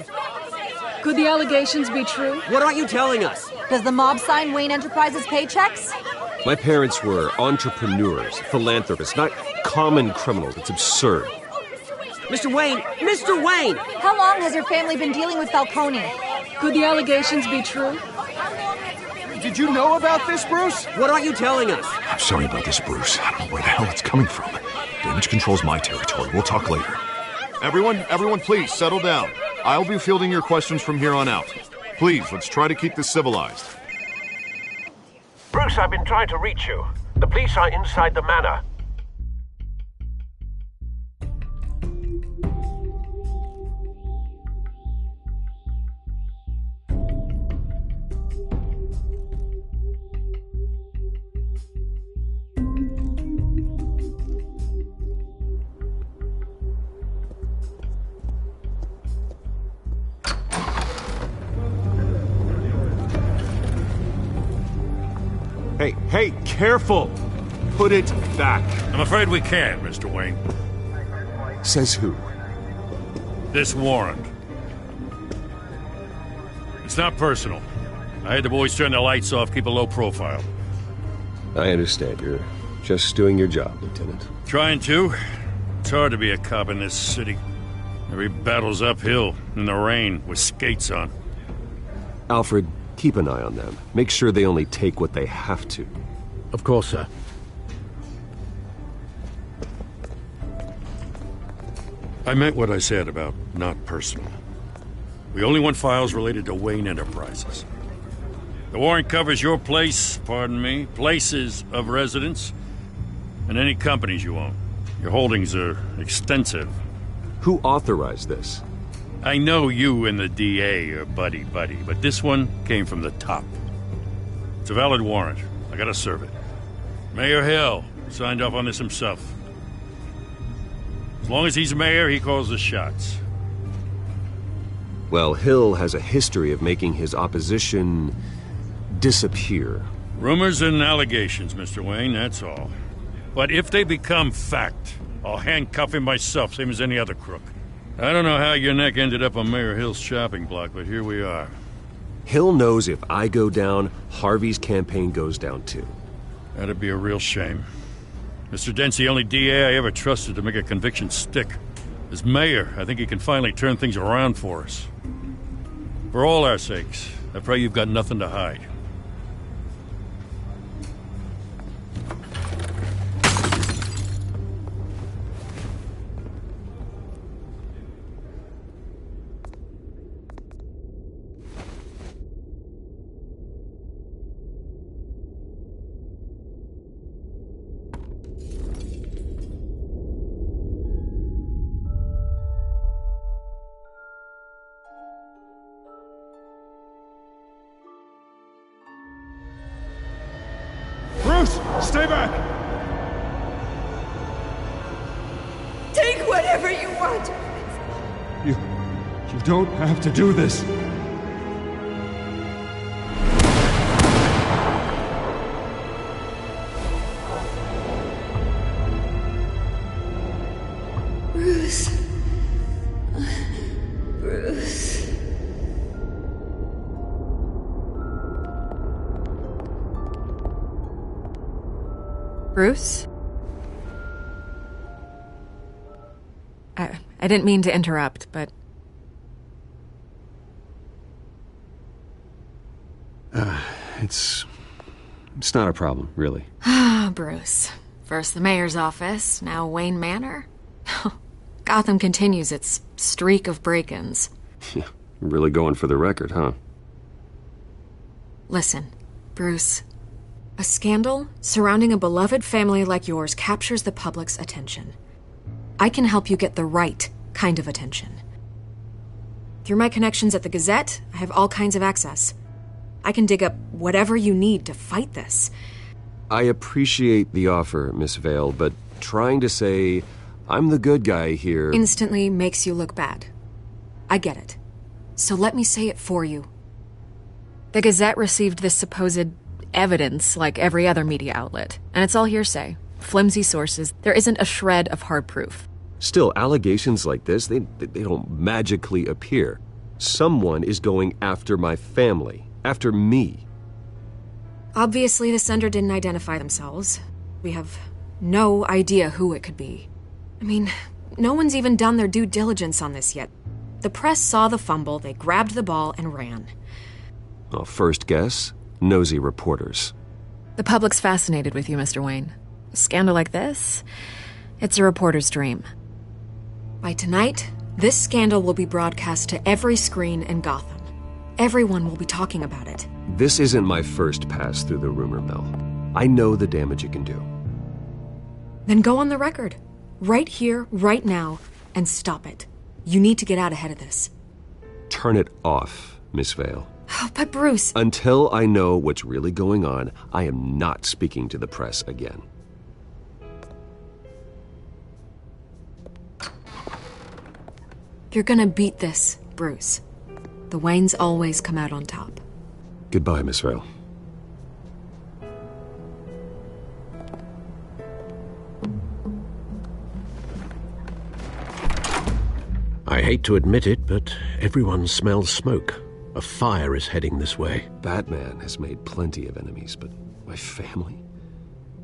Could the allegations be true? What aren't you telling us? Does the mob sign Wayne Enterprises paychecks? My parents were entrepreneurs, philanthropists, not common criminals. It's absurd. Mr. Wayne! How long has your family been dealing with Falcone? Could the allegations be true? Did you know about this, Bruce? What aren't you telling us? I'm sorry about this, Bruce. I don't know where the hell it's coming from. Damage control's my territory. We'll talk later. Everyone, please, settle down. I'll be fielding your questions from here on out. Please, let's try to keep this civilized. Bruce, I've been trying to reach you. The police are inside the manor. Hey, careful! Put it back. I'm afraid we can't, Mr. Wayne. Says who? This warrant. It's not personal. I had the boys turn the lights off, keep a low profile. I understand. You're just doing your job, Lieutenant. Trying to. It's hard to be a cop in this city. Every battle's uphill, in the rain, with skates on. Alfred, keep an eye on them. Make sure they only take what they have to. Of course, sir. I meant what I said about not personal. We only want files related to Wayne Enterprises. The warrant covers your place, pardon me, places of residence, and any companies you own. Your holdings are extensive. Who authorized this? I know you and the DA are buddy-buddy, but this one came from the top. It's a valid warrant. I gotta serve it. Mayor Hill signed off on this himself. As long as he's mayor, he calls the shots. Well, Hill has a history of making his opposition disappear. Rumors and allegations, Mr. Wayne, that's all. But if they become fact, I'll handcuff him myself, same as any other crook. I don't know how your neck ended up on Mayor Hill's shopping block, but here we are. Hill knows if I go down, Harvey's campaign goes down too. That'd be a real shame. Mr. Dent's the only DA I ever trusted to make a conviction stick. As mayor, I think he can finally turn things around for us. For all our sakes, I pray you've got nothing to hide. Stay back! Take whatever you want. You don't have to do this. Bruce. Bruce. Bruce? I didn't mean to interrupt, but... It's not a problem, really. Ah, Bruce. First the mayor's office, now Wayne Manor. Gotham continues its streak of break-ins. Yeah, really going for the record, huh? Listen, Bruce. A scandal surrounding a beloved family like yours captures the public's attention. I can help you get the right kind of attention. Through my connections at the Gazette, I have all kinds of access. I can dig up whatever you need to fight this. I appreciate the offer, Miss Vale, but trying to say I'm the good guy here... instantly makes you look bad. I get it. So let me say it for you. The Gazette received this supposed evidence like every other media outlet, and it's all hearsay. Flimsy sources. There isn't a shred of hard proof. Still, allegations like this, they don't magically appear. Someone is going after my family. After me. Obviously, the sender didn't identify themselves. We have no idea who it could be. I mean, no one's even done their due diligence on this yet. The press saw the fumble, they grabbed the ball and ran. Well, first guess, nosy reporters. The public's fascinated with you, Mr. Wayne. A scandal like this, it's a reporter's dream. By tonight, this scandal will be broadcast to every screen in Gotham. Everyone will be talking about it. This isn't my first pass through the rumor mill. I know the damage it can do. Then go on the record. Right here, right now, and stop it. You need to get out ahead of this. Turn it off, Miss Vale. Oh, but Bruce... Until I know what's really going on, I am not speaking to the press again. You're gonna beat this, Bruce. The Waynes always come out on top. Goodbye, Miss Vale. I hate to admit it, but everyone smells smoke. A fire is heading this way. Batman has made plenty of enemies, but my family?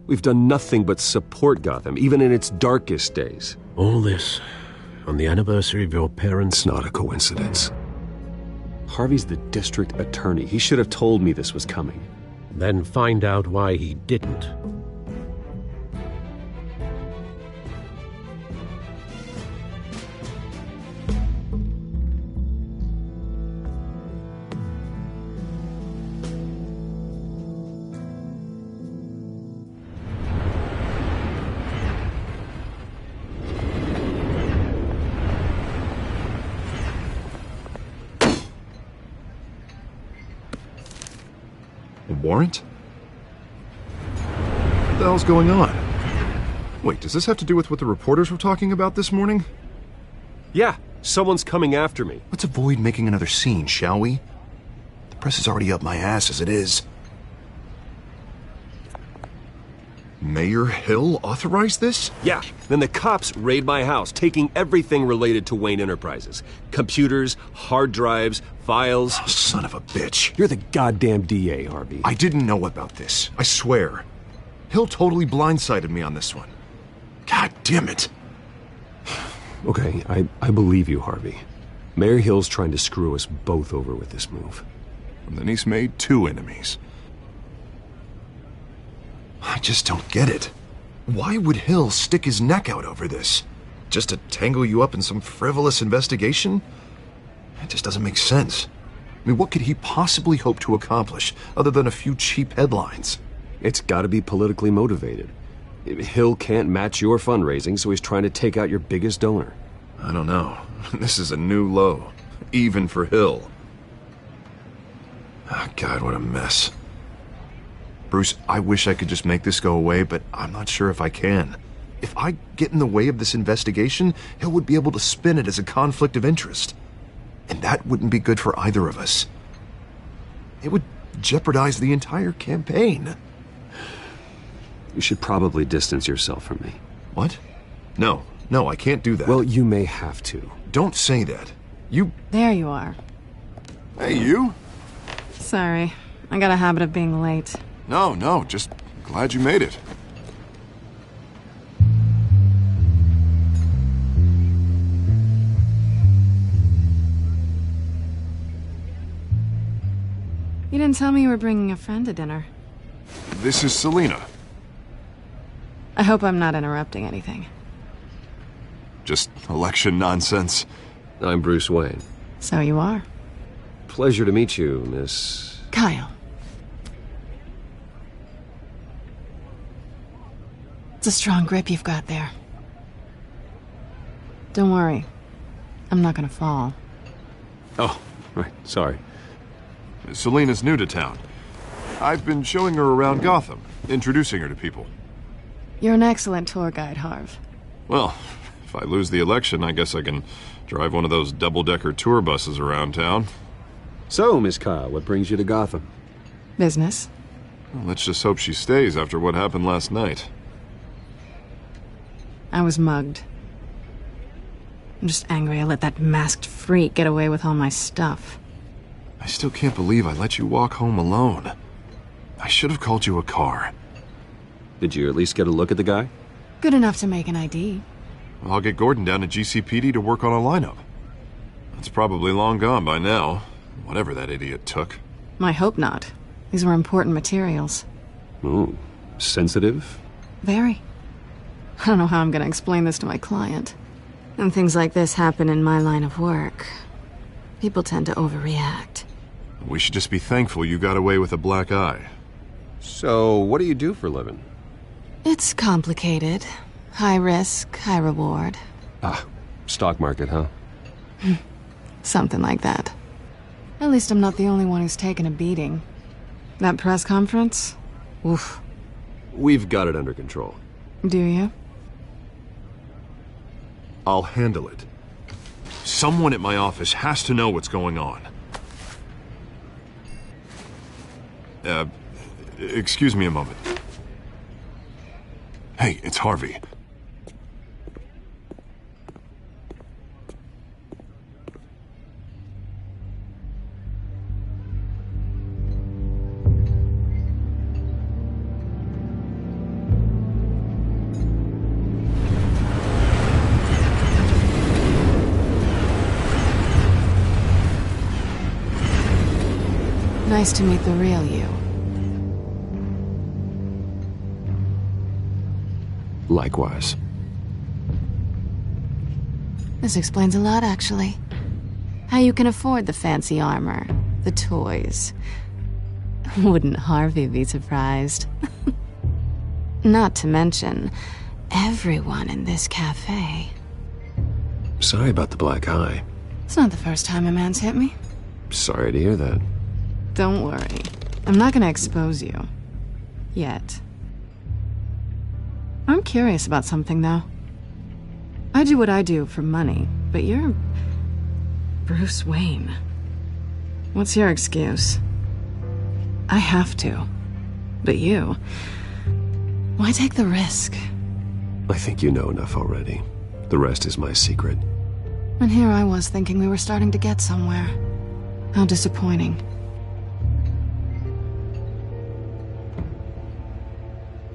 We've done nothing but support Gotham, even in its darkest days. All this on the anniversary of your parents'... It's not a coincidence. Harvey's the district attorney. He should have told me this was coming. Then find out why he didn't. Warrant? What the hell's going on? Wait, does this have to do with what the reporters were talking about this morning? Yeah, someone's coming after me. Let's avoid making another scene, shall we? The press is already up my ass as it is. Mayor Hill authorized this? Yeah, then the cops raid my house, taking everything related to Wayne Enterprises. Computers, hard drives, files. Oh, son of a bitch. You're the goddamn DA, Harvey. I didn't know about this. I swear. Hill totally blindsided me on this one. God damn it. Okay, I believe you, Harvey. Mayor Hill's trying to screw us both over with this move. And then he's made 2 enemies. I just don't get it. Why would Hill stick his neck out over this? Just to tangle you up in some frivolous investigation? It just doesn't make sense. I mean, what could he possibly hope to accomplish other than a few cheap headlines? It's gotta be politically motivated. Hill can't match your fundraising, so he's trying to take out your biggest donor. I don't know. This is a new low. Even for Hill. Oh, God, what a mess. Bruce, I wish I could just make this go away, but I'm not sure if I can. If I get in the way of this investigation, Hill would be able to spin it as a conflict of interest. And that wouldn't be good for either of us. It would jeopardize the entire campaign. You should probably distance yourself from me. What? No, I can't do that. Well, you may have to. Don't say that. You... There you are. Hey, you? Sorry. I got a habit of being late. No, just glad you made it. You didn't tell me you were bringing a friend to dinner. This is Selina. I hope I'm not interrupting anything. Just election nonsense. I'm Bruce Wayne. So you are. Pleasure to meet you, Miss... Kyle. It's a strong grip you've got there. Don't worry. I'm not gonna fall. Oh, right. Sorry. Selina's new to town. I've been showing her around Gotham, introducing her to people. You're an excellent tour guide, Harv. Well, if I lose the election, I guess I can drive one of those double-decker tour buses around town. So, Miss Kyle, what brings you to Gotham? Business. Well, let's just hope she stays after what happened last night. I was mugged. I'm just angry I let that masked freak get away with all my stuff. I still can't believe I let you walk home alone. I should have called you a car. Did you at least get a look at the guy? Good enough to make an ID. Well, I'll get Gordon down to GCPD to work on a lineup. That's probably long gone by now, whatever that idiot took. I hope not. These were important materials. Ooh, sensitive? Very. I don't know how I'm gonna explain this to my client. And things like this happen in my line of work. People tend to overreact. We should just be thankful you got away with a black eye. So, what do you do for a living? It's complicated. High risk, high reward. Stock market, huh? Something like that. At least I'm not the only one who's taken a beating. That press conference? Oof. We've got it under control. Do you? I'll handle it. Someone at my office has to know what's going on. Excuse me a moment. Hey, it's Harvey. Nice to meet the real you. Likewise. This explains a lot, actually. How you can afford the fancy armor, the toys. Wouldn't Harvey be surprised? Not to mention, everyone in this cafe. Sorry about the black eye. It's not the first time a man's hit me. Sorry to hear that. Don't worry. I'm not gonna expose you. Yet. I'm curious about something, though. I do what I do for money, but you're... Bruce Wayne. What's your excuse? I have to. But you... Why take the risk? I think you know enough already. The rest is my secret. And here I was thinking we were starting to get somewhere. How disappointing.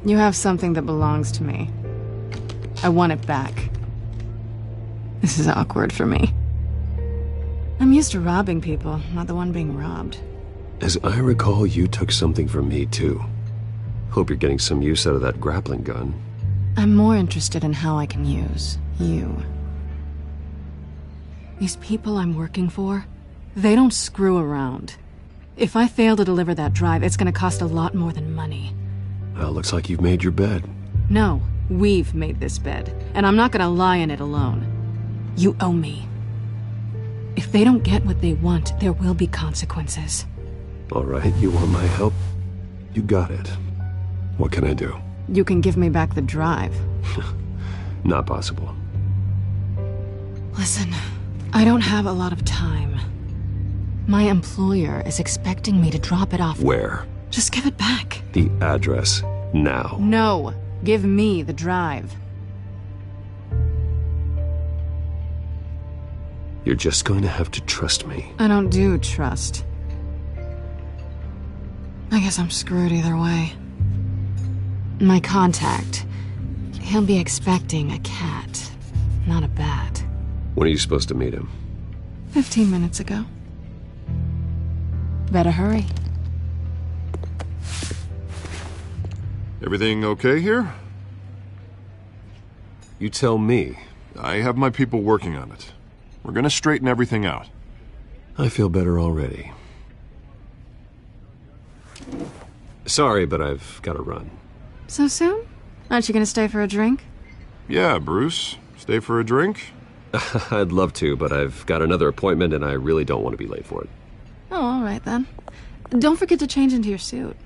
You have something that belongs to me. I want it back. This is awkward for me. I'm used to robbing people, not the one being robbed. As I recall, you took something from me, too. Hope you're getting some use out of that grappling gun. I'm more interested in how I can use you. These people I'm working for, they don't screw around. If I fail to deliver that drive, it's gonna cost a lot more than money. Well, looks like you've made your bed. No, we've made this bed, and I'm not gonna lie in it alone. You owe me. If they don't get what they want, there will be consequences. All right, you want my help? You got it. What can I do? You can give me back the drive. Not possible. Listen, I don't have a lot of time. My employer is expecting me to drop it off. Where? Just give it back. The address, now. No, give me the drive. You're just going to have to trust me. I don't do trust. I guess I'm screwed either way. My contact, he'll be expecting a cat, not a bat. When are you supposed to meet him? 15 minutes ago. Better hurry. Everything okay here? You tell me. I have my people working on it. We're gonna straighten everything out. I feel better already. Sorry, but I've got to run. So soon? Aren't you gonna stay for a drink? Yeah, Bruce. Stay for a drink? I'd love to, but I've got another appointment and I really don't want to be late for it. Oh, all right then. Don't forget to change into your suit.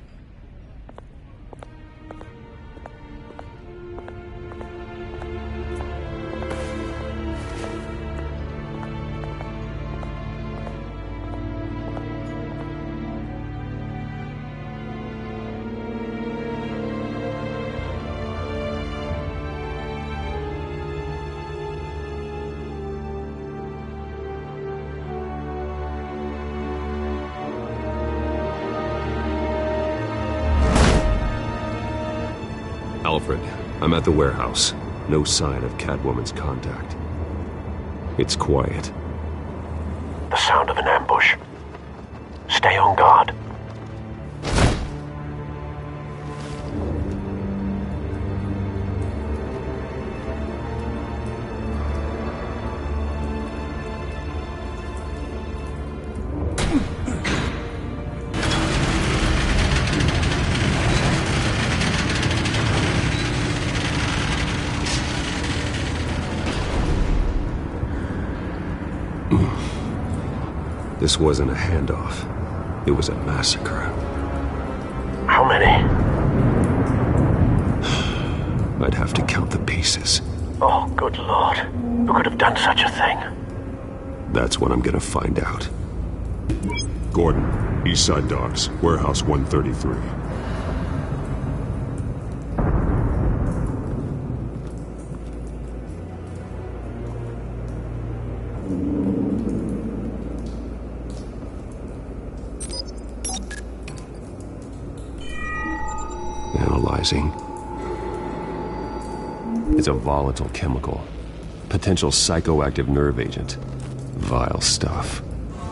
Alfred, I'm at the warehouse. No sign of Catwoman's contact. It's quiet. The sound of an ambush. Stay on guard. This wasn't a handoff. It was a massacre. How many? I'd have to count the pieces. Oh, good lord. Who could have done such a thing? That's what I'm gonna find out. Gordon, Eastside Docks, Warehouse 133. Analyzing. It's a volatile chemical. Potential psychoactive nerve agent. Vile stuff.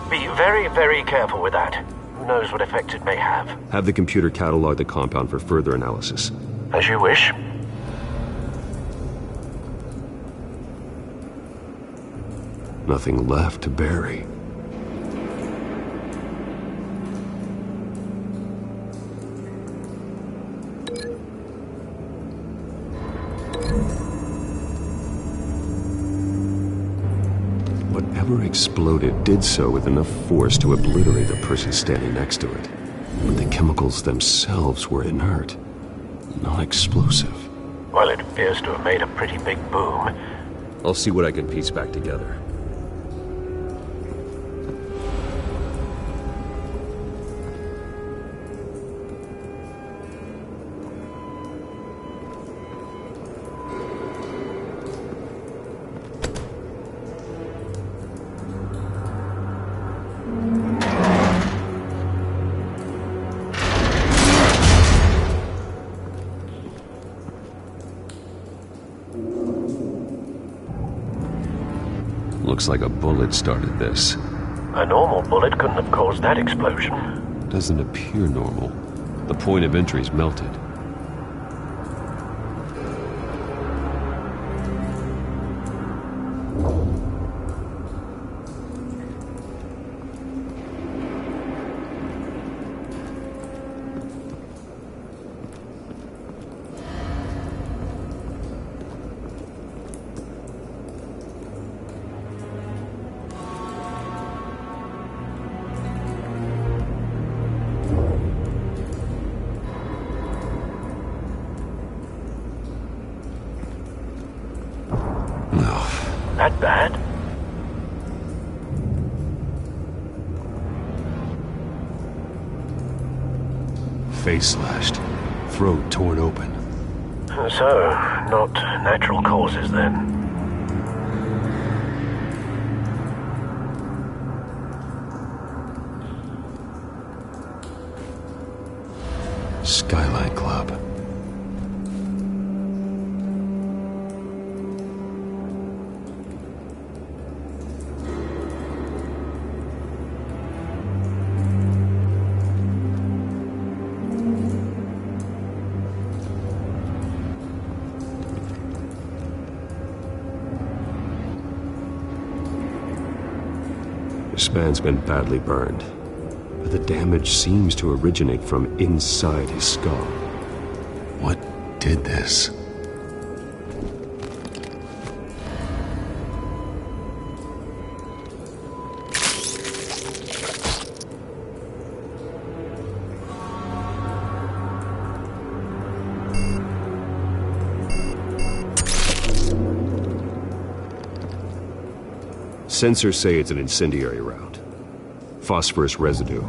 Be very, very careful with that. Who knows what effect it may have. Have the computer catalog the compound for further analysis. As you wish. Nothing left to bury. Whatever exploded did so with enough force to obliterate the person standing next to it. But the chemicals themselves were inert, not explosive. Well, it appears to have made a pretty big boom. I'll see what I can piece back together. Looks like a bullet started this. A normal bullet couldn't have caused that explosion. Doesn't appear normal. The point of entry's melted. That bad? Face slashed. Throat torn open. So, not natural causes then. Skyline Club. This man's been badly burned, but the damage seems to originate from inside his skull. What did this? Sensors say it's an incendiary round. Phosphorus residue.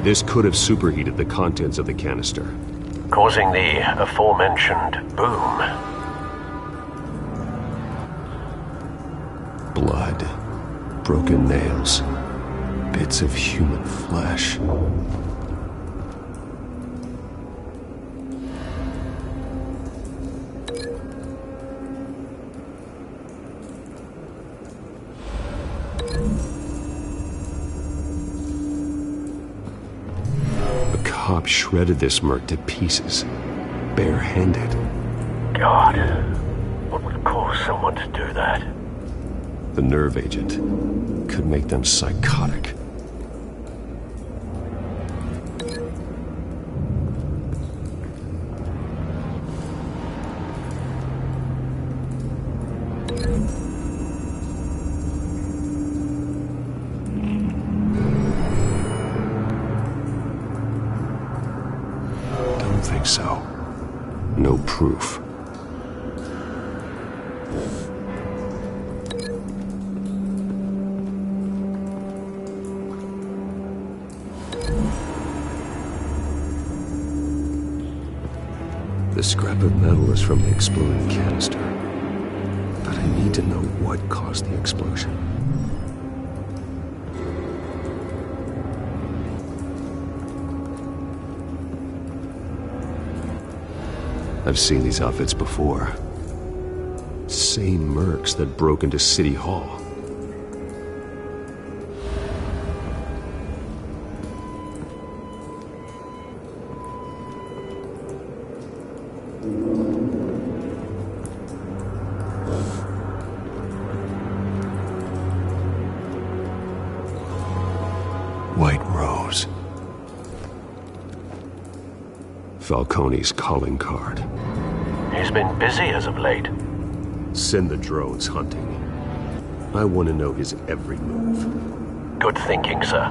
This could have superheated the contents of the canister, causing the aforementioned boom. Blood. Broken nails. Bits of human flesh. Cop shredded this merc to pieces, bare-handed. God, what would cause someone to do that? The nerve agent could make them psychotic. don't think so. No proof. The scrap of metal is from the exploding canister. But I need to know what caused the explosion. I've seen these outfits before. Same mercs that broke into City Hall. White Rose. Falcone's calling card. He's been busy as of late. Send the drones hunting. I want to know his every move. Good thinking, sir.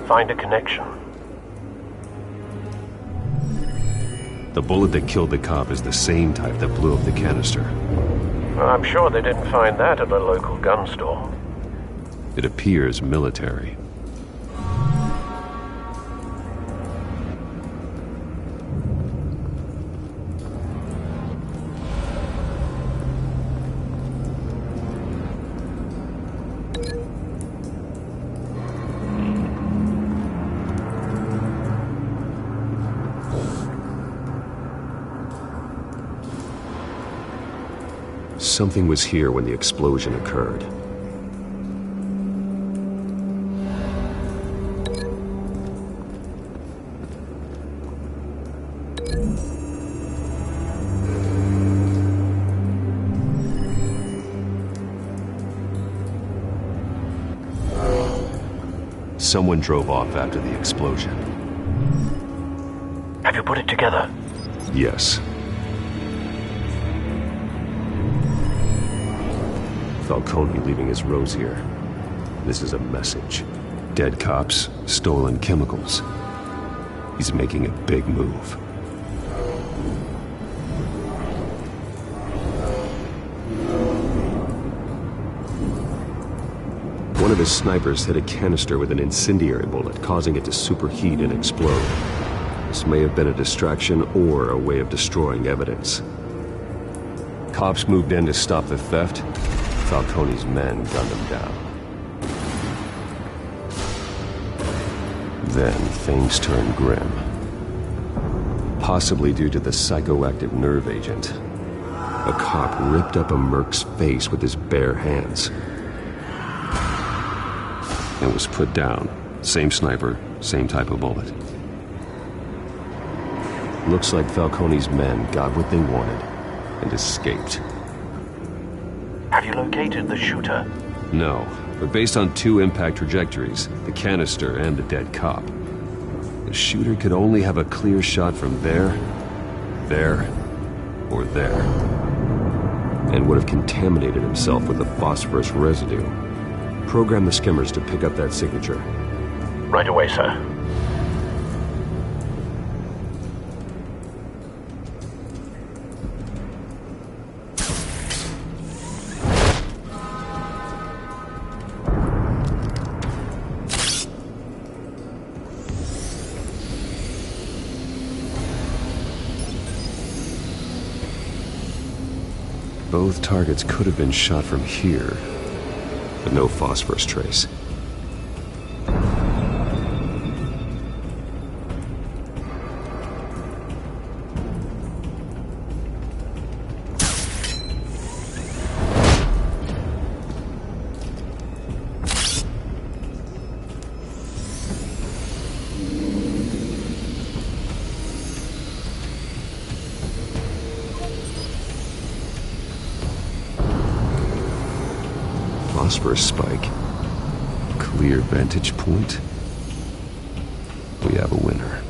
Find a connection. The bullet that killed the cop is the same type that blew up the canister. Well, I'm sure they didn't find that at a local gun store. It appears military. Something was here when the explosion occurred. Someone drove off after the explosion. Have you put it together? Yes. Falcone leaving his rose here. This is a message. Dead cops, stolen chemicals. He's making a big move. One of his snipers hit a canister with an incendiary bullet, causing it to superheat and explode. This may have been a distraction or a way of destroying evidence. Cops moved in to stop the theft. Falcone's men gunned him down. Then things turned grim. Possibly due to the psychoactive nerve agent. A cop ripped up a merc's face with his bare hands. And was put down. Same sniper, same type of bullet. Looks like Falcone's men got what they wanted and escaped. Have you located the shooter? No, but based on two impact trajectories, the canister and the dead cop, the shooter could only have a clear shot from there, or there, and would have contaminated himself with the phosphorus residue. Program the skimmers to pick up that signature. Right away, sir. Both targets could have been shot from here, but no phosphorus trace. Phosphorus spike. Clear vantage point. we have a winner.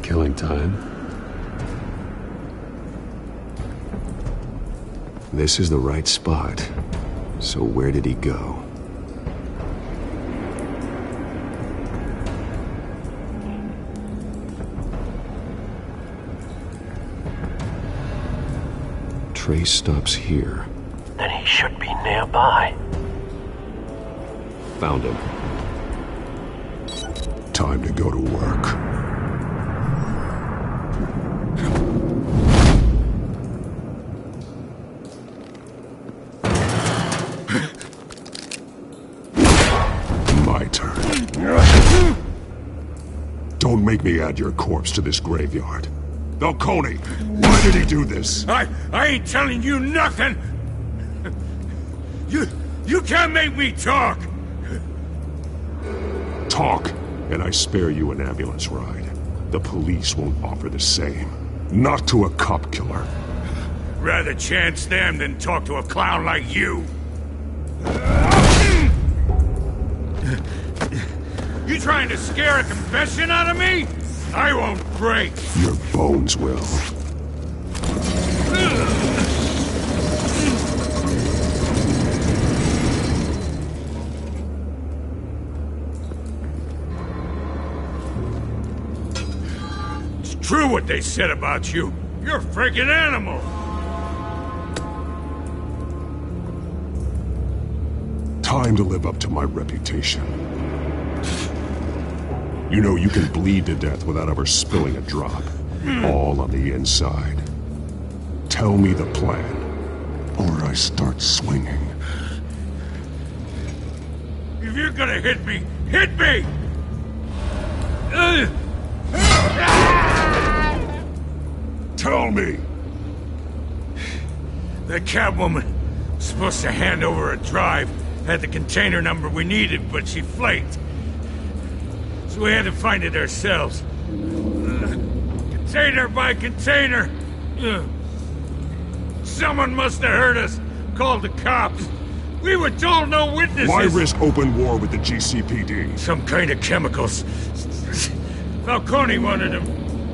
Killing time. This is the right spot. So where did he go? Trace stops here. Then he should be nearby. Found him. Time to go to work. My turn. Don't make me add your corpse to this graveyard. Falcone, why did he do this? I ain't telling you nothing! You can't make me talk! Talk, and I spare you an ambulance ride. The police won't offer the same. Not to a cop killer. Rather chance them than talk to a clown like you. You trying to scare a confession out of me? I won't break. Your bones will. It's true what they said about you. You're a freaking animal. Time to live up to my reputation. You know you can bleed to death without ever spilling a drop. All on the inside. Tell me the plan, or I start swinging. If you're gonna hit me, hit me! Tell me! The Catwoman was supposed to hand over a drive, had the container number we needed, but she flaked. So we had to find it ourselves. Container by container. Someone must have heard us, called the cops. We were told no witnesses. Why risk open war with the GCPD? Some kind of chemicals. Falcone wanted them.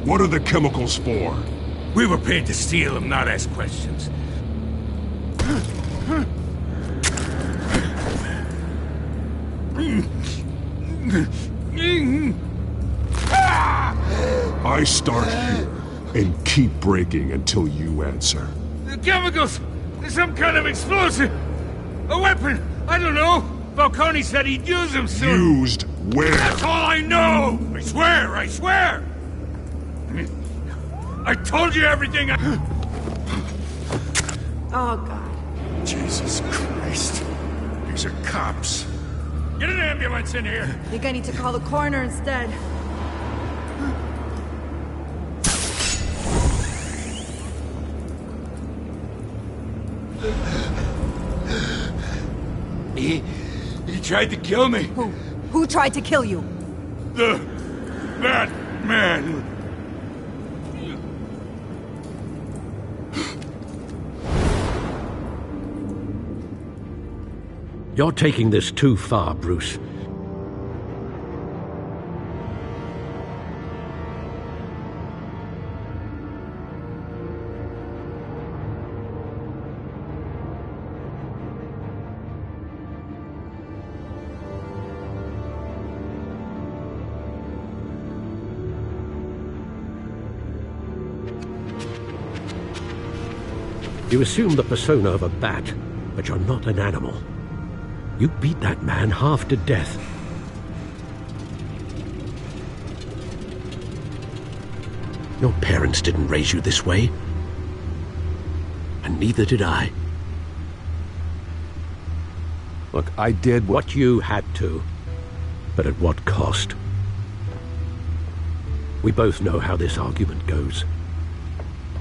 What are the chemicals for? We were paid to steal them, not ask questions. I start here and keep breaking until you answer. The chemicals! Some kind of explosive! A weapon! I don't know! Falcone said he'd use them soon! Used where? That's all I know! I swear! I swear! I told you everything I... Oh, God. Jesus Christ. These are cops. Get an ambulance in here! I think I need to call the coroner instead. He tried to kill me. Who? Who tried to kill you? That man. You're taking this too far, Bruce. You assume the persona of a bat, but you're not an animal. You beat that man half to death. Your parents didn't raise you this way. And neither did I. Look, I did what you had to, but at what cost? We both know how this argument goes.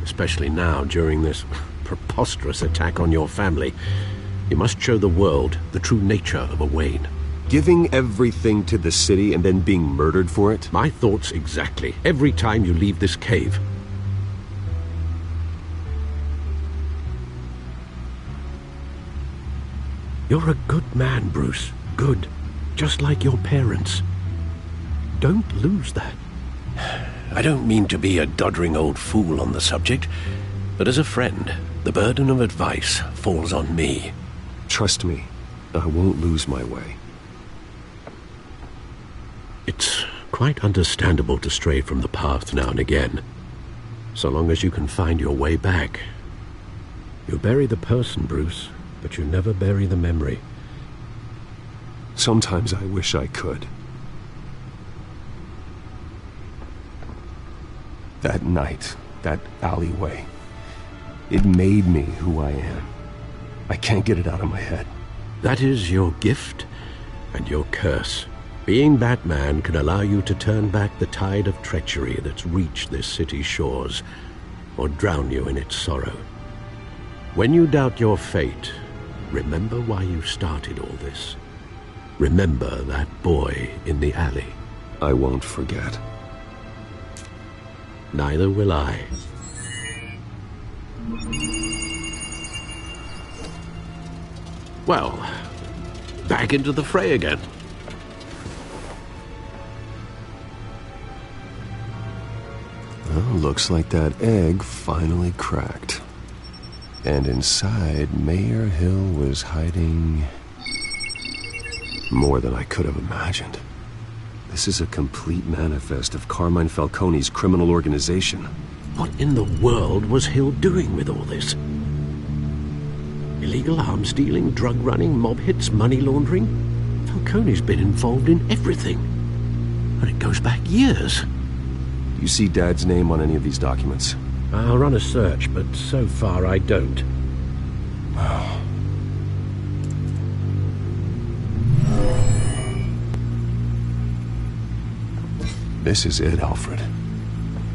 Especially now, during this preposterous attack on your family. You must show the world the true nature of a Wayne. Giving everything to the city and then being murdered for it? My thoughts exactly. Every time you leave this cave. You're a good man, Bruce. Good. Just like your parents. Don't lose that. I don't mean to be a doddering old fool on the subject, but as a friend, the burden of advice falls on me. Trust me, I won't lose my way. It's quite understandable to stray from the path now and again, so long as you can find your way back. You bury the person, Bruce, but you never bury the memory. Sometimes I wish I could. That night, that alleyway, it made me who I am. I can't get it out of my head. That is your gift and your curse. Being Batman can allow you to turn back the tide of treachery that's reached this city's shores, or drown you in its sorrow. When you doubt your fate, remember why you started all this. Remember that boy in the alley. I won't forget. Neither will I. Well, back into the fray again. Well, looks like that egg finally cracked. And inside, Mayor Hill was hiding more than I could have imagined. This is a complete manifest of Carmine Falcone's criminal organization. What in the world was Hill doing with all this? Illegal arms dealing, drug running, mob hits, money laundering? Falcone's been involved in everything. And it goes back years. You see Dad's name on any of these documents? I'll run a search, but so far I don't. This is it, Alfred.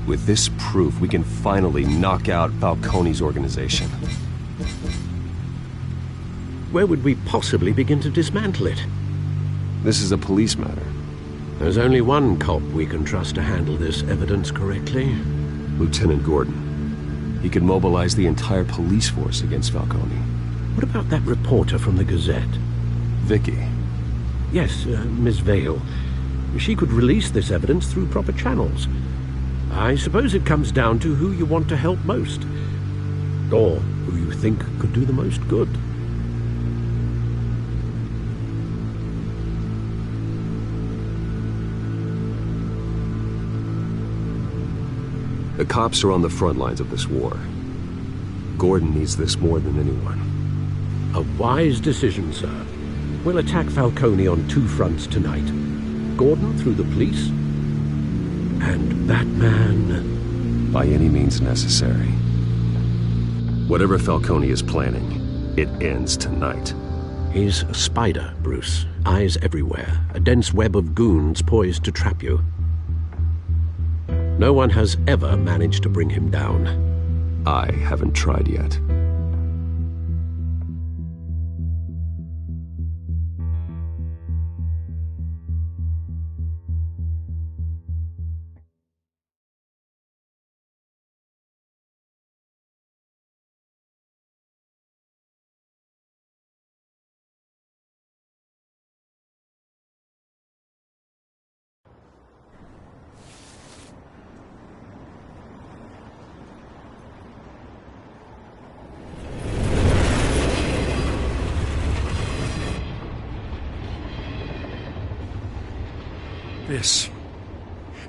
With this proof, we can finally knock out Falcone's organization. Where would we possibly begin to dismantle it? This is a police matter. There's only one cop we can trust to handle this evidence correctly. Lieutenant Gordon. He could mobilize the entire police force against Falcone. What about that reporter from the Gazette? Vicky. Yes, Miss Vale. She could release this evidence through proper channels. I suppose it comes down to who you want to help most. Or who you think could do the most good. The cops are on the front lines of this war. Gordon needs this more than anyone. A wise decision, sir. We'll attack Falcone on two fronts tonight. Gordon through the police, and Batman... by any means necessary. Whatever Falcone is planning, it ends tonight. He's a spider, Bruce. Eyes everywhere. A dense web of goons poised to trap you. No one has ever managed to bring him down. I haven't tried yet.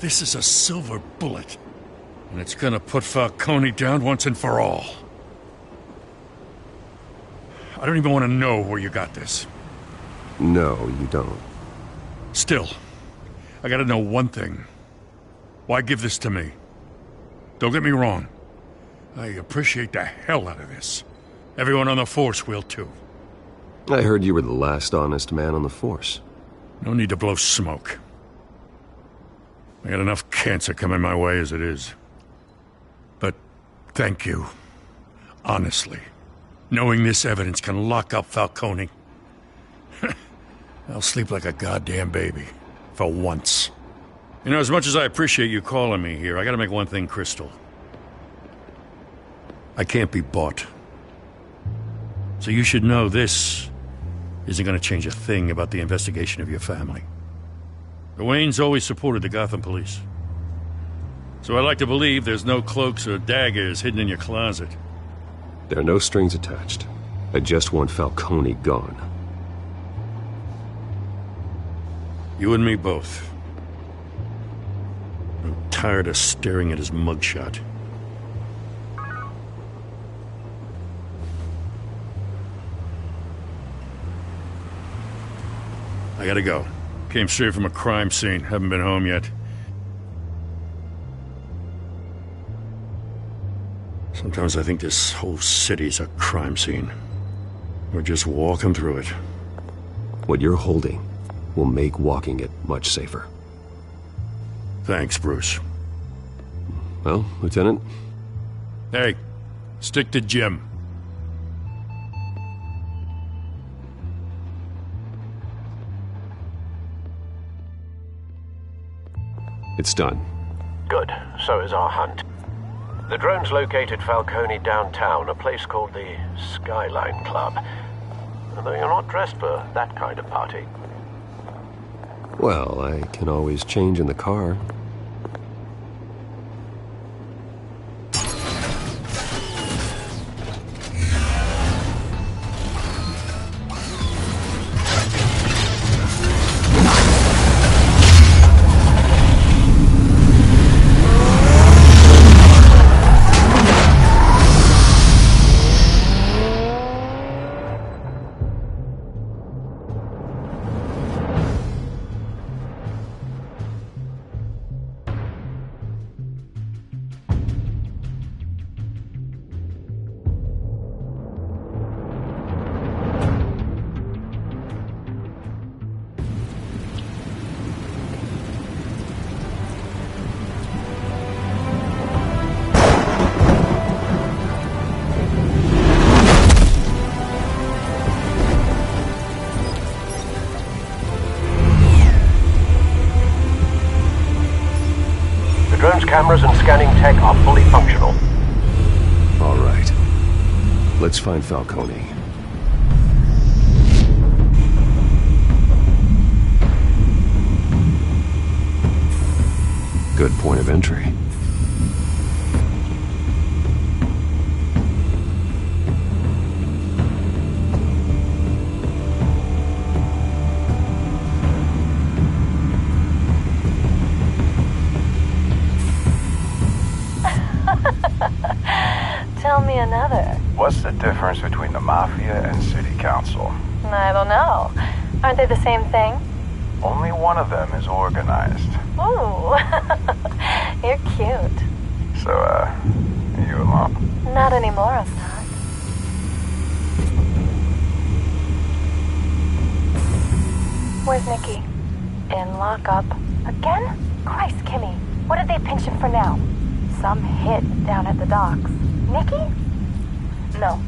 This is a silver bullet. And it's gonna put Falcone down once and for all. I don't even want to know where you got this. No, you don't. Still, I gotta know one thing. Why give this to me? Don't get me wrong. I appreciate the hell out of this. Everyone on the Force will too. I heard you were the last honest man on the Force. No need to blow smoke. I got enough cancer coming my way as it is. But thank you. Honestly. Knowing this evidence can lock up Falcone. I'll sleep like a goddamn baby. For once. You know, as much as I appreciate you calling me here, I gotta make one thing crystal. I can't be bought. So you should know this isn't gonna change a thing about the investigation of your family. The Waynes always supported the Gotham police. So I like to believe there's no cloaks or daggers hidden in your closet. There are no strings attached. I just want Falcone gone. You and me both. I'm tired of staring at his mugshot. I gotta go. Came straight from a crime scene. Haven't been home yet. Sometimes I think this whole city's a crime scene. We're just walking through it. What you're holding will make walking it much safer. Thanks, Bruce. Well, Lieutenant? Hey, stick to Jim. It's done. Good. So is our hunt. The drones located Falcone downtown, a place called the Skyline Club. Although you're not dressed for that kind of party. Well, I can always change in the car. Cameras and scanning tech are fully functional. All right. Let's find Falcone. Good point of entry. Tell me another. What's the difference between the Mafia and City Council? I don't know. Aren't they the same thing? Only one of them is organized. Ooh, you're cute. So, are you alone? Not anymore, I'm not. Where's Nicky? In lockup. Again? Christ, Kimmy. What did they pinch him for now? Some hit down at the docks. Nicky? No.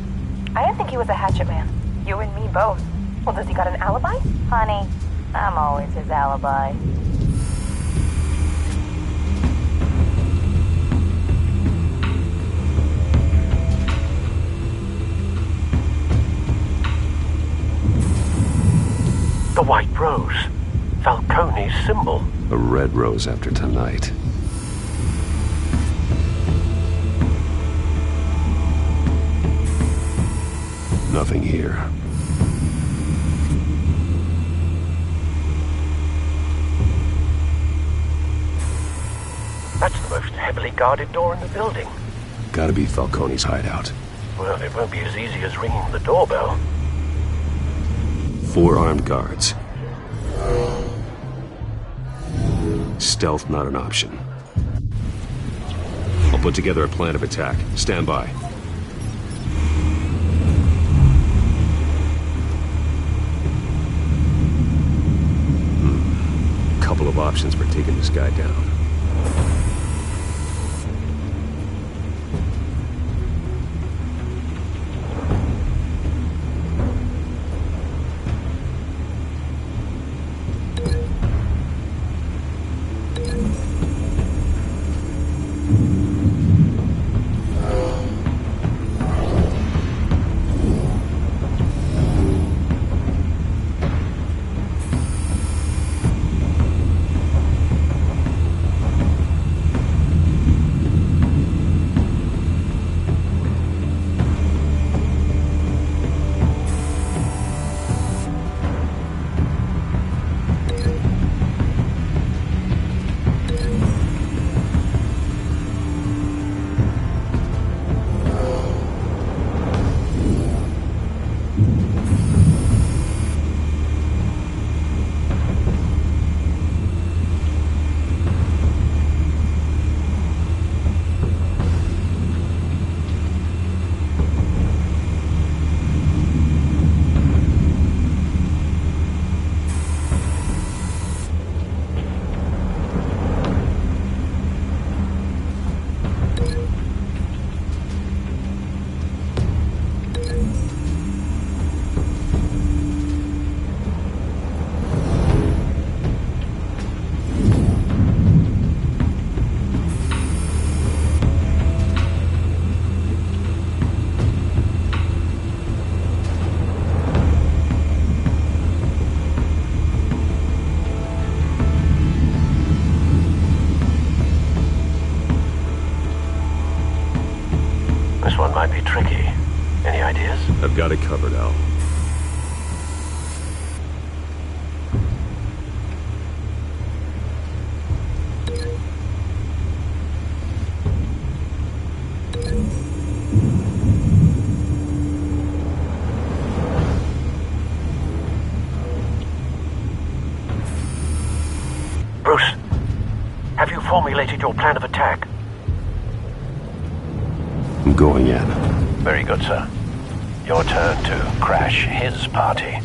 I didn't think he was a hatchet man. You and me both. Well, does he got an alibi? Honey, I'm always his alibi. The white rose. Falcone's symbol. A red rose after tonight. Nothing here. That's the most heavily guarded door in the building. Gotta be Falcone's hideout. Well, it won't be as easy as ringing the doorbell. 4 armed guards. Stealth not an option. I'll put together a plan of attack. Stand by. Couple of options for taking this guy down. This one might be tricky. Any ideas? I've got it covered, Al. Bruce, have you formulated your plan of attack? I'm going in. Very good, sir. Your turn to crash his party.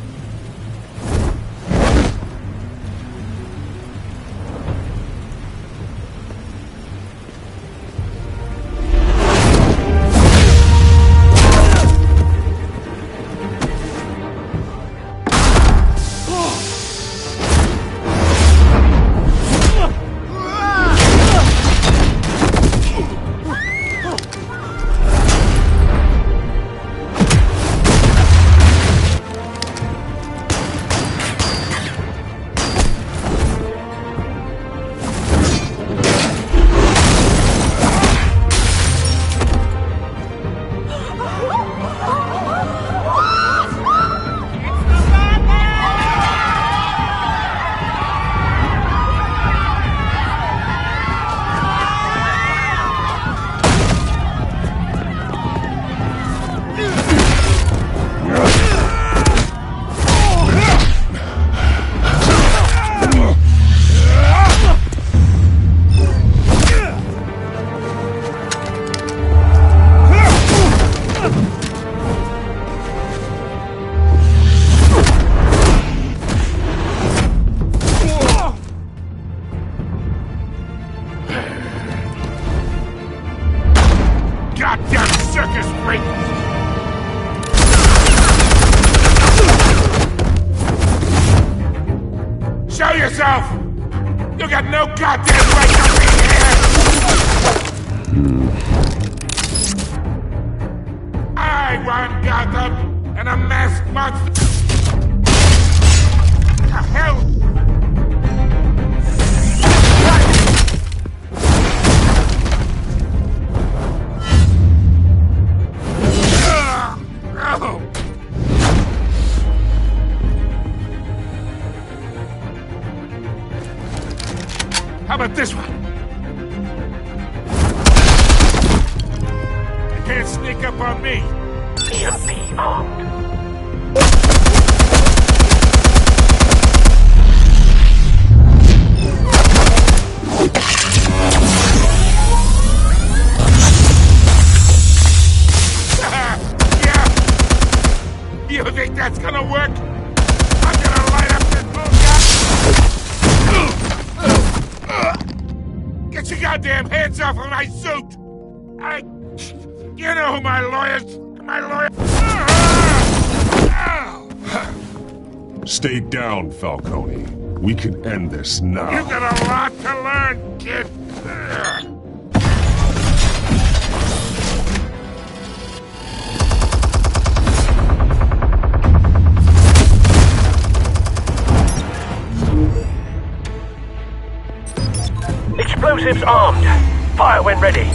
How about this one? You can't sneak up on me. EMP armed. Yeah. You think that's gonna work? I'm gonna light up this bullshit. Get your goddamn hands off of my suit! You know who my lawyers... Stay down, Falcone. We can end this now. You've got a lot to learn, kid. Explosives armed. Fire when ready.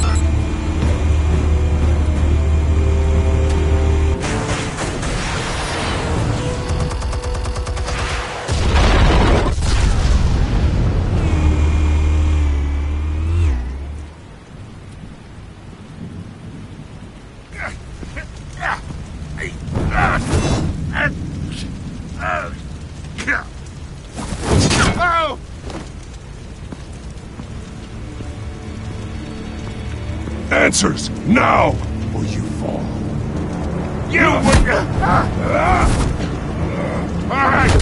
Answers, now, or you fall. You would... Alright.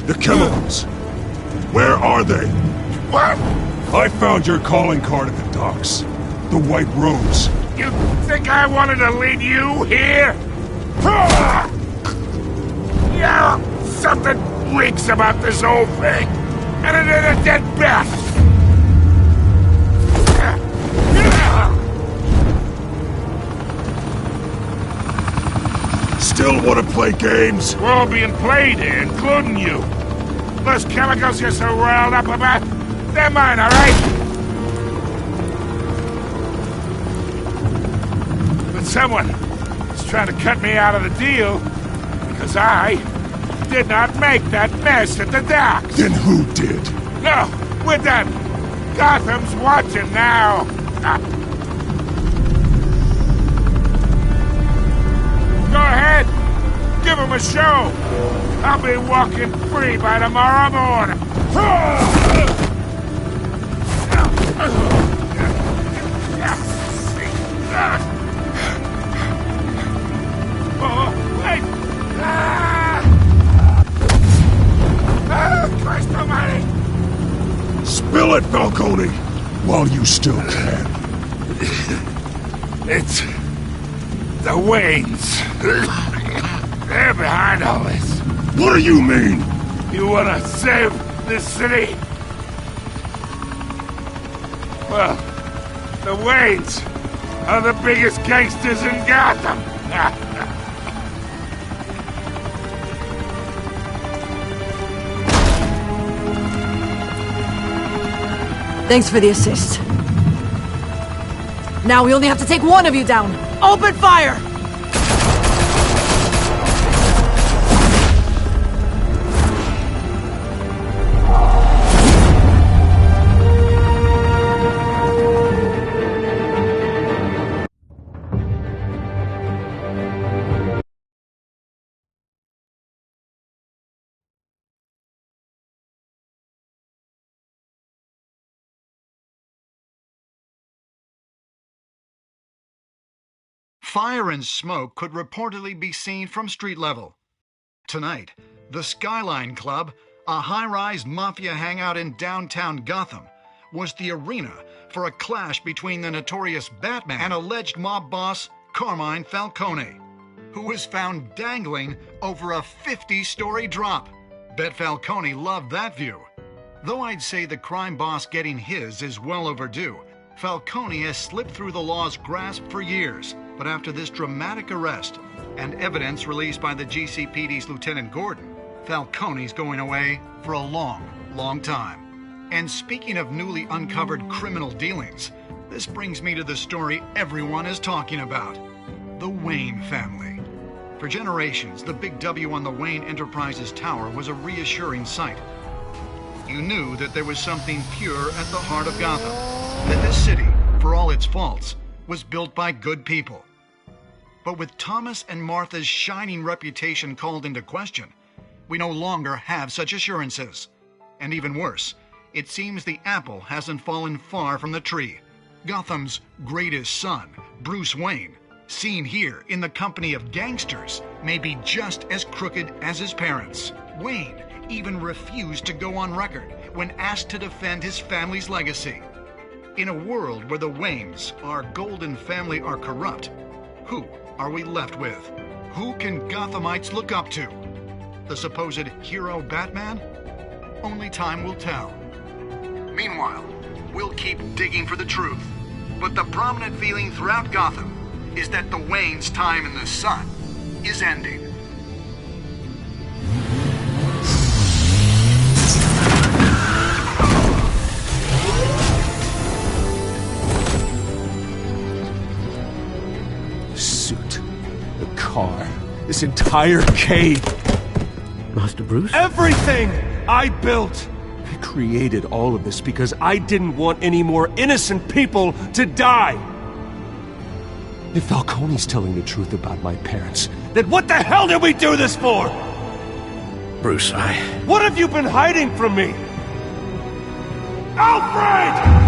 The chemicals. Where are they? What? I found your calling card at the docks. The White Rose. You think I wanted to lead you here? Yeah, something reeks about this whole thing. And it ain't a dead bat. Still want to play games? We're all being played here, including you. Those chemicals you're so riled up about, they're mine, all right? Someone is trying to cut me out of the deal because I did not make that mess at the docks. Then who did? No, we're done. Gotham's watching now. Go ahead. Give him a show. I'll be walking free by tomorrow morning. Oh, wait! Christ almighty! Spill it, Falcone, while you still can. It's the Waynes. They're behind all this. What do you mean? You want to save this city? Well, the Waynes are the biggest gangsters in Gotham. Thanks for the assist. Now we only have to take one of you down. Open fire! Fire and smoke could reportedly be seen from street level. Tonight, the Skyline Club, a high-rise mafia hangout in downtown Gotham, was the arena for a clash between the notorious Batman and alleged mob boss Carmine Falcone, who was found dangling over a 50-story drop. Bet Falcone loved that view. Though I'd say the crime boss getting his is well overdue, Falcone has slipped through the law's grasp for years. But after this dramatic arrest and evidence released by the GCPD's Lieutenant Gordon, Falcone's going away for a long, long time. And speaking of newly uncovered criminal dealings, this brings me to the story everyone is talking about: the Wayne family. For generations, the big W on the Wayne Enterprises Tower was a reassuring sight. You knew that there was something pure at the heart of Gotham, that this city, for all its faults, was built by good people. But with Thomas and Martha's shining reputation called into question, we no longer have such assurances. And even worse, it seems the apple hasn't fallen far from the tree. Gotham's greatest son, Bruce Wayne, seen here in the company of gangsters, may be just as crooked as his parents. Wayne even refused to go on record when asked to defend his family's legacy. In a world where the Waynes, our golden family, are corrupt, who are we left with? Who can Gothamites look up to? The supposed hero Batman? Only time will tell. Meanwhile, we'll keep digging for the truth. But the prominent feeling throughout Gotham is that the Waynes' time in the sun is ending. Car, this entire cave. Master Bruce? Everything I built. I created all of this because I didn't want any more innocent people to die. If Falcone's telling the truth about my parents, then what the hell did we do this for? Bruce, What have you been hiding from me? Alfred!